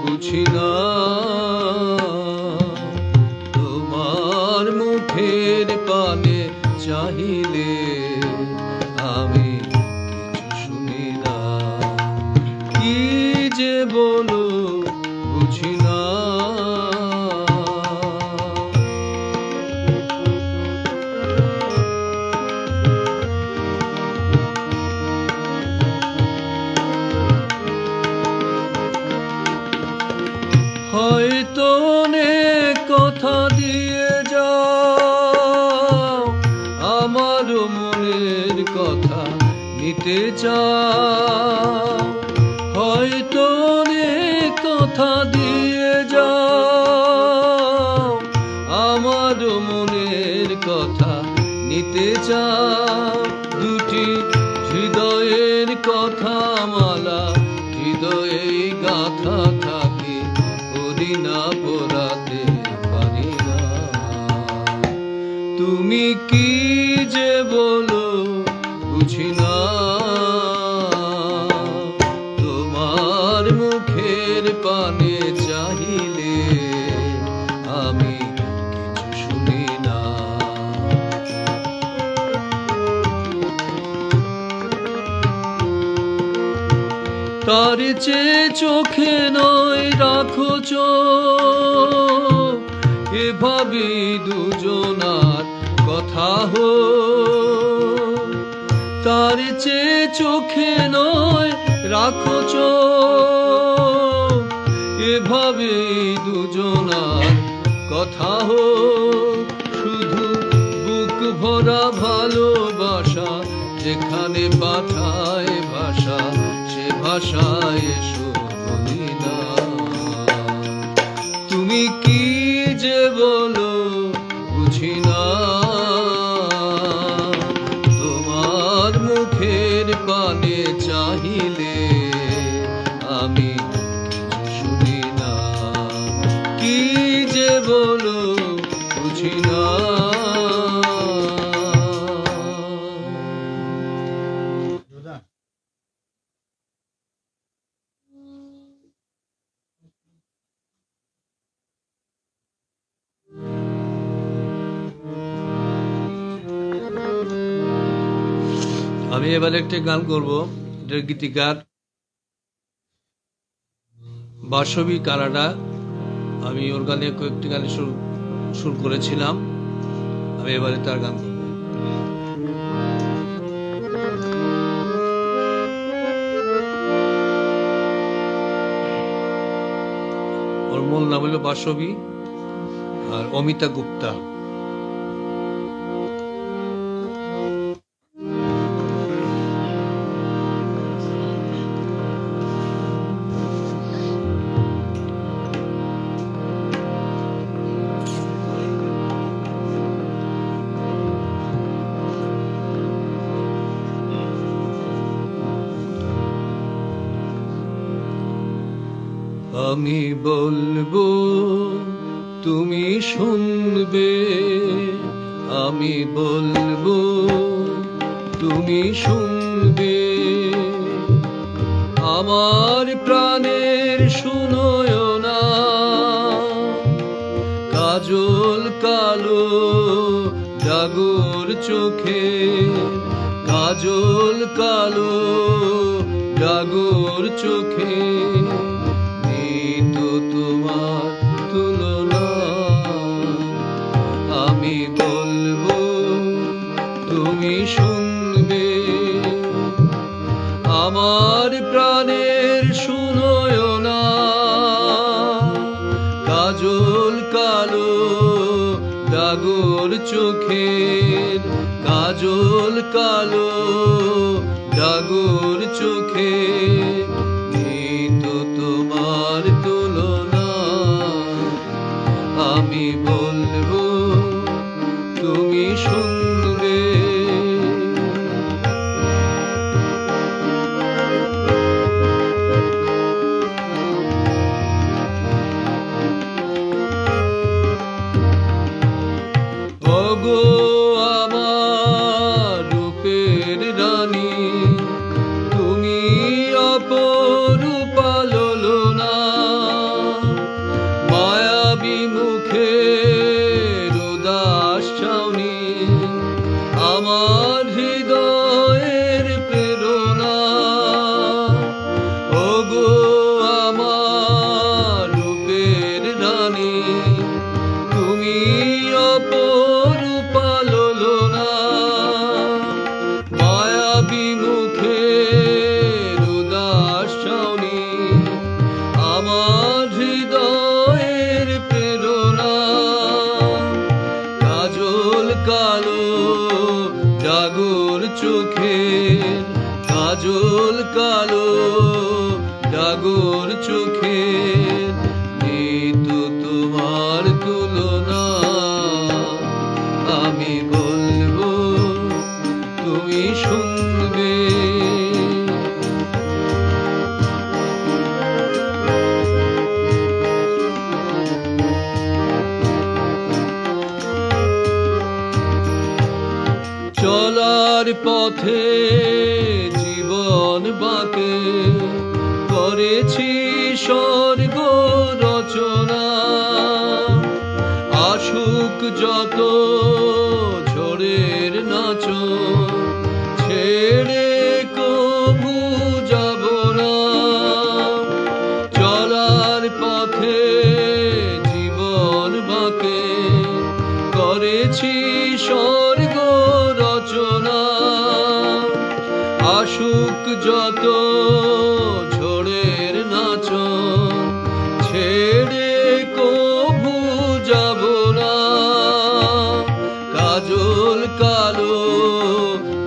বুঝি না, তোমার মুখের পানে চাহিলে আমি কিছু শুনি না। কি যে বলো বুঝি না। নিতে চাও, হয়তো অনেক কথা দিয়ে যাও, আমার মনের কথা নিতে চাও। দুটি হৃদয়ের কথা মালা হৃদয়ে গাথা থাকে, করি না পড়াতে পারি না। তুমি কি যে বলো বুঝি না, তোমার মুখের পানে চাহিলে আমি কিছু শুনি না। তার চেয়ে চোখে নয় রাখো চোখ, এভাবে দুজনার কথা হোক। তার চেয়ে চোখে নয় রাখো চোখ, এভাবে দুজনার কথা হোক। শুধু বুক ভরা ভালোবাসা, যেখানে পাঠায় ভাষা, সে ভাষায় এসো বলি না। তুমি কি যে বলো বুঝি না, তোমার মুখের পানে চাহিলে আমি কিছু শুনি না। কি যে বলো বুঝি না। আমি এবার একটা গান করব, এটার গীতিকার বাসবী কানাডা। আমি ওর গানে কয়েকটি গানে সুর করেছিলাম, আমি এবারে তার গান করব। ওর মূল নাম হলো বাসবী, আর অমিতা গুপ্তা। আমি বলবো তুমি শুনবে, আমি বলবো তুমি শুনবে। আমার প্রাণের শুনোয় না, কাজল কালো ডাগর চোখে, কাজল কালো ডাগর চোখে। তোমার তুলনা আমি বলবো তুমি শুনবে। আমার প্রাণের শুনোয় না, কাজল কালো ডাগর চোখের, কাজল কালো ডাগর চোখে। তোমার তুলনা আমি বলবো তুমি শুনবে। ওগো আমার রূপের রানী, তুমি অপরূপা ললনা। মায়াবী মুখের উদাস ছাউনি, আমার হৃদয়ের প্রেরণা। ওগো আমার রূপের রানী, তুমি অপরূপা ললনা। মায়াবী মুখের উদাস ছাউনি, আমার হৃদয়ের প্রেরণা। কাজল কালো ডাগর চোখের, কাজল কালো ডাগর চোখের নিতু তোমার তুলনা আমি বলবো তুমি শুনবে চলার পথে জীবন বাঁকে করেছি স্বর্গ রচনা আসুক যত ঝড়ের নাচ ছেড়ে কবু যাব না চলার পথে জীবন বাঁকে করেছি স্বর্গ রচনা আসুক যত ঝড়ের নাচন ছেড়ে কবু যাব না কাজল কালো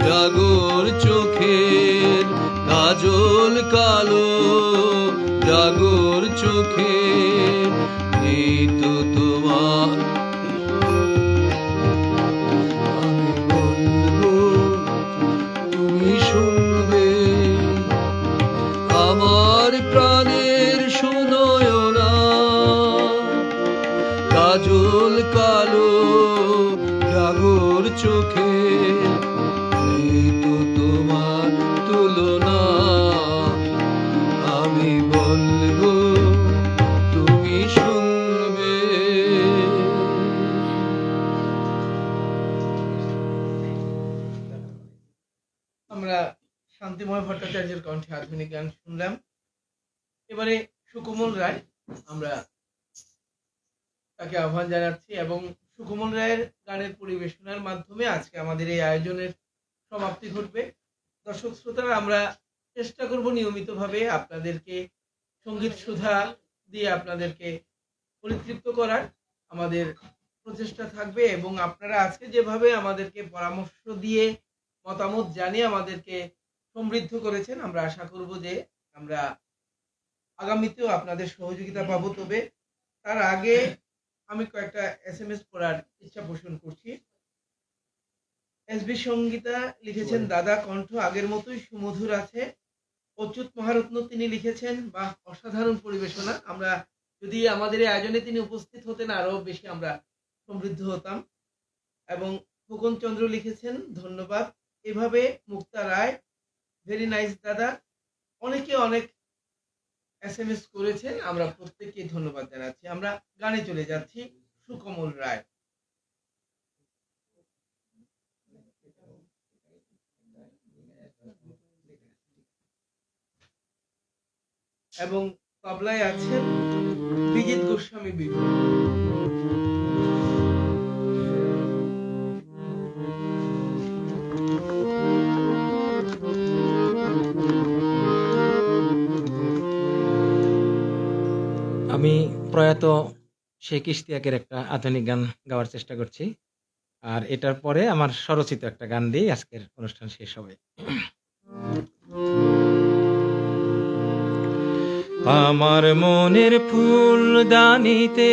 ডাগর চোখের কাজল কালো ডাগর চোখের নিতু তোমার আমি বলবো তুমি শুনবে আমার প্রাণের সুনয়না কাজল কালো ডাগর চোখে নিতু তোমার তুলনা আমি বলবো তুমি শুনবে আমরা শান্তিময় ভট্টাচার্যের কণ্ঠে আধুনিক গান শুনলাম। এবারে সুকোমল রায়, আমরা তাকে আহ্বান জানাচ্ছি এবং সুকোমল রায়ের গানের পরিবেশনার মাধ্যমে আজকে আমাদের এই আয়োজনের সমাপ্তি ঘটবে। দর্শক শ্রোতারা, আমরা চেষ্টা করব নিয়মিতভাবে আপনাদেরকে সঙ্গীত সুধা দিয়ে আপনাদেরকে পরিতৃপ্ত করার আমাদের প্রচেষ্টা থাকবে এবং আপনারা আজকে যেভাবে আমাদেরকে পরামর্শ দিয়ে মতামত জানিয়ে আমাদেরকে সমৃদ্ধ করেছেন, আমরা আশা করব যে আমরা আগামীতেও আপনাদের সহযোগিতা পাবো। তবে তার আগে আমি কয়েকটা SMS পড়ার ইচ্ছা পোষণ করছি। SB সঙ্গীতা লিখেছেন, দাদা কণ্ঠ আগের মতোই সুমধুর আছে। অচ্যুত মহারত্ন তিনি লিখেছেন, বাহ অসাধারণ পরিবেশনা, আমরা যদি আমাদের এই আয়োজনে তিনি উপস্থিত হতেন আরো বেশি আমরা সমৃদ্ধ হতাম। এবং খোকন চন্দ্র লিখেছেন, ধন্যবাদ। এভাবে মুক্তা রায়, ভেরি নাইস দাদা। অনেকে অনেক SMS করেছেন, আমরা প্রত্যেককে ধন্যবাদ জানাচ্ছি। আমরা গানে চলে যাচ্ছি। সুকোমল রায়। এবং তবলায় আছেন বিজিত গোস্বামী বিভু। আমি প্রয়াত শেখ ইশতিয়াকের একটা আধুনিক গান গাওয়ার চেষ্টা করছি, আর এটার পরে আমার স্বরচিত একটা গান দিয়ে আজকের অনুষ্ঠান শেষ হবে। আমার মনের ফুলদানিতে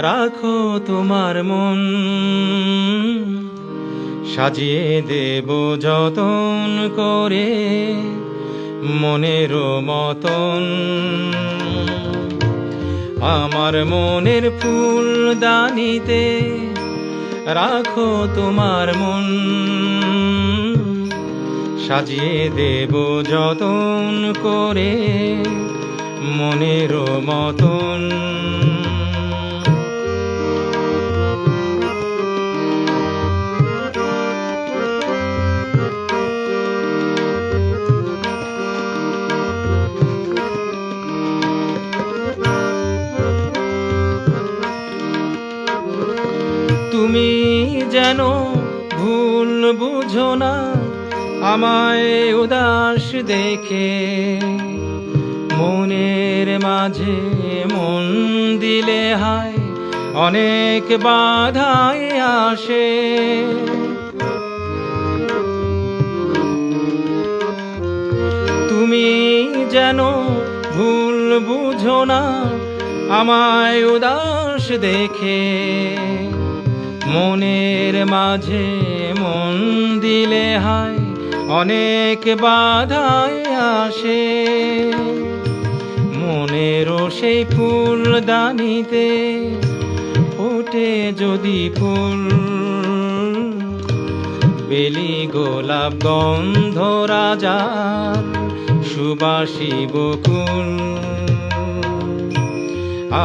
রাখো তোমার মন, সাজিয়ে দেব যতন করে মনের মতন। আমার মনের ফুলদানিতে রাখো তোমার মন, সাজিয়ে দেব যতন করে মনের মতন। তুমি যেন ভুল বুঝো না আমায় উদাস দেখে, মনের মাঝে মন দিলে হায় অনেক বাধায় আসে। যেন ভুল বুঝো না আমায় উদাস দেখে। মনের মাঝে মন দিলে হায় অনেক বাধায় আসে। মনেরও সেই ফুলদানিতে ফোটে যদি ফুল, বেলি গোলাপ গন্ধ রাজার সুবাসী বকুল।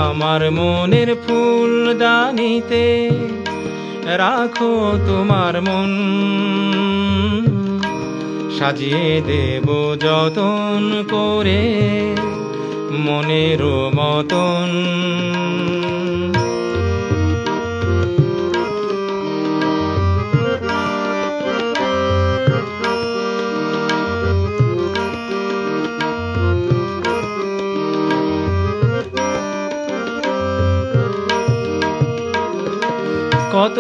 আমার মনের ফুলদানিতে রাখো তোমার মন, সাজিয়ে দেব যতন করে মনেরও মতন। কত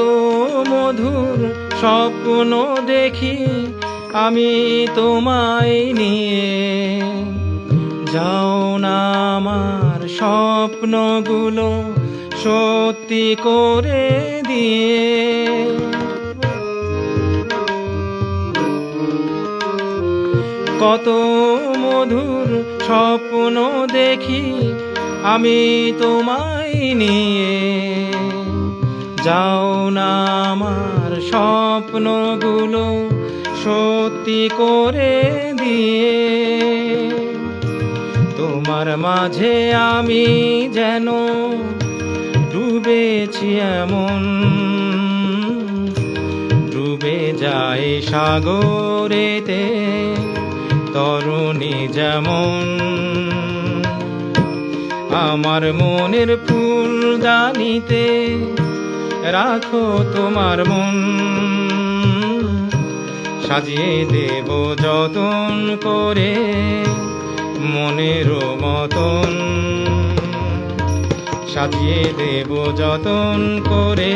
মধুর স্বপ্ন দেখি আমি তোমায় নিয়ে, যাও না আমার স্বপ্নগুলো সত্যি করে দিয়ে। কত মধুর স্বপ্ন দেখি আমি তোমায় নিয়ে, যাও না আমার স্বপ্নগুলো সত্যি করে দিয়ে। তোমার মাঝে আমি যেন ডুবেছি এমন, ডুবে যায় সাগরেতে তরুণী যেমন। আমার মনের ফুলদানিতে রাখো তোমার মন, সাজিয়ে দেব যতন করে মনেরও মতন। সাজিয়ে দেব যতন করে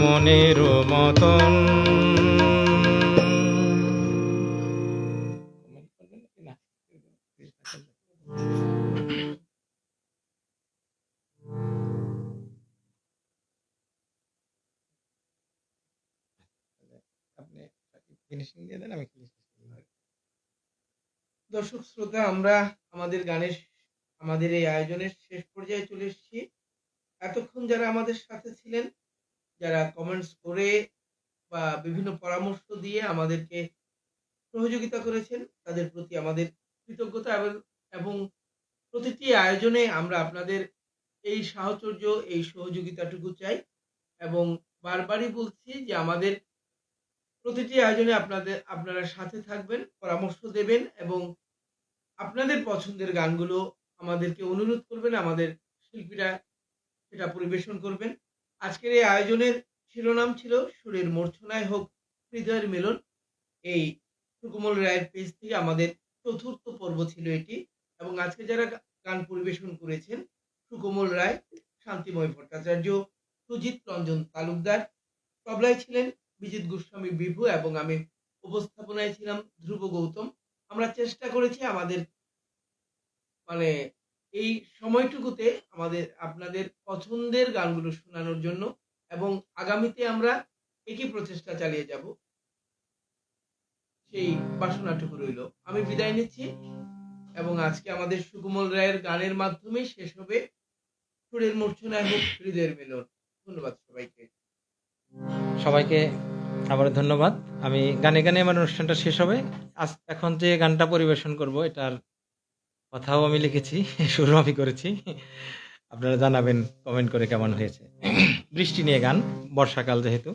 মনেরও মতন। আপনি ফিনিশিং দিয়ে দেন, আমি দর্শক শ্রোতা, আমরা আমাদের এই আয়োজনের শেষ পর্যায়ে চলে এসেছি। এতক্ষণ যারা আমাদের সাথে ছিলেন, যারা কমেন্টস করে বা বিভিন্ন পরামর্শ দিয়ে আমাদেরকে সহযোগিতা করেছেন, তাদের প্রতি আমাদের কৃতজ্ঞতা এবং প্রতিটি আয়োজনে আমরা আপনাদের এই সাহচর্য, এই সহযোগিতাটুকু চাই। এবং বারবারই বলছি যে আমাদের প্রতিটি আয়োজনে আপনারা সাথে থাকবেন, পরামর্শ দেবেন এবং আপনাদের পছন্দের গানগুলো আমাদেরকে অনুরোধ করবেন, আমাদের শিল্পীরা সেটা পরিবেশন করবেন। আজকের এই আয়োজনের শিরোনাম ছিল সুরের মূর্ছনায় হোক হৃদয়ের মিলন। এই সুকোমল রায়ের পেজ থেকে আমাদের চতুর্থ পর্ব ছিল এটি। এবং আজকে যারা গান পরিবেশন করেছেন, সুকোমল রায়, শান্তিময় ভট্টাচার্য, সুজিত রঞ্জন তালুকদার, তবলায় ছিলেন বিজিত গোস্বামী বিভু এবং আমি উপস্থাপনায় ছিলাম ধ্রুব গৌতম। আমরা চেষ্টা করেছি আমাদের এই সময়টুকুতে আপনাদের পছন্দের গানগুলো শোনানোর জন্য, এবং আগামীতে আমরা একই প্রচেষ্টা চালিয়ে যাব, সেই বাসনাটুকু রইল। আমি বিদায় নিচ্ছি এবং আজকে আমাদের সুকোমল রায়ের গানের মাধ্যমে শেষ হবে সুরের মূর্ছনায় হোক হৃদয়ের মিলন। ধন্যবাদ সবাইকে। সবাইকে আবার ধন্যবাদ। আমি গানে গানে আমার অনুষ্ঠানটা শেষ হবে। এখন যে গানটা পরিবেশন করব এটার কথাও আমি লিখেছি, শুরু আমি করেছি। আপনারা জানাবেন কমেন্ট করে কেমন হয়েছে। বৃষ্টি নিয়ে গান, বর্ষাকাল যেহেতু।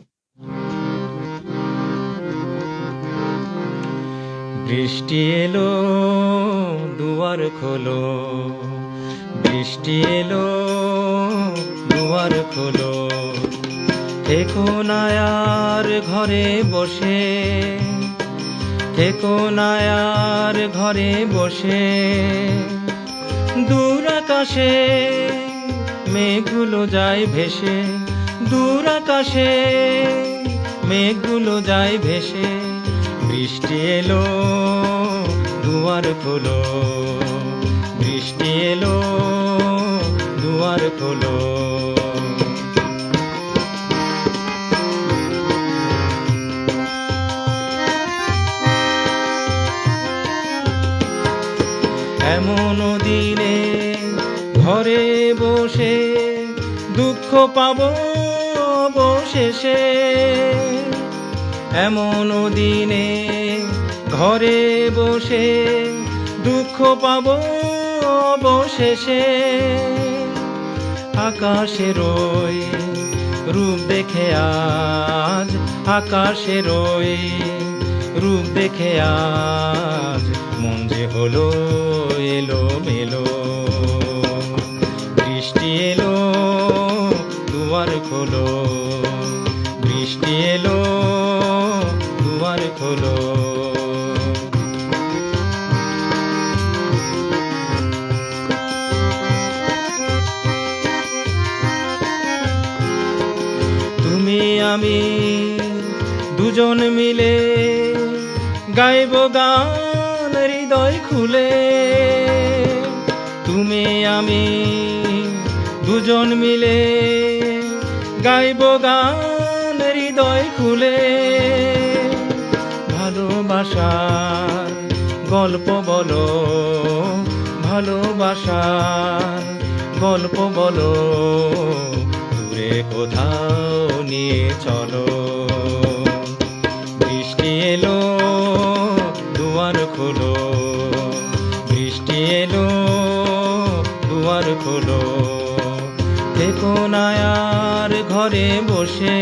বৃষ্টি এলো দুয়ার খোলো, বৃষ্টি এলো দুয়ার খোলো, থেকো না আর ঘরে বসে, থেকো না আর ঘরে বসে। দূর আকাশে মেঘগুলো যায় ভেসে, দূর আকাশে মেঘগুলো যায় ভেসে। বৃষ্টি এলো দুয়ার দুয়ার খোলো, বৃষ্টি এলো, দুয়ার খোলো। এমন দিনে ঘরে বসে দুঃখ পাবো অবশেষে, এমন দিনে ঘরে বসে দুঃখ পাবো অবশেষে। আকাশের ওই রূপ দেখে আজ, আকাশের ওই রূপ দেখে আজ মন যে হলো এলো মেলো। বৃষ্টি এলো, দুয়ার খোলো, বৃষ্টি এলো, দুয়ার খোলো। তুমি আমি দুজন মিলে গাইব গান হৃদয় খুলে। তুমি আমি দুজন মিলে গাইব গান হৃদয় খুলে। ভালোবাসার গল্প বলো, ভালোবাসার গল্প বলো, দূরে কোথাও নিয়ে চলো। বৃষ্টি এলো, দুয়ার খোলো, বৃষ্টি এলো, দুয়ার খোলো। থেকো না আর ঘরে বসে,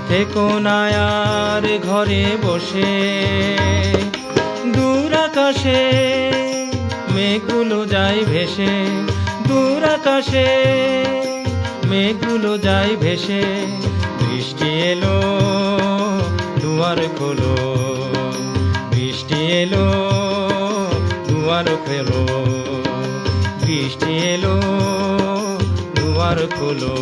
থেকো না আর ঘরে বসে। দূর আকাশে মেঘগুলো যায় ভেসে, দূর আকাশে মেঘগুলো যায় ভেসে। বৃষ্টি এলো, দুয়ার খোলো, বৃষ্টি এলো, দুয়ার খোলো, বৃষ্টি এলো, দুয়ার খোলো।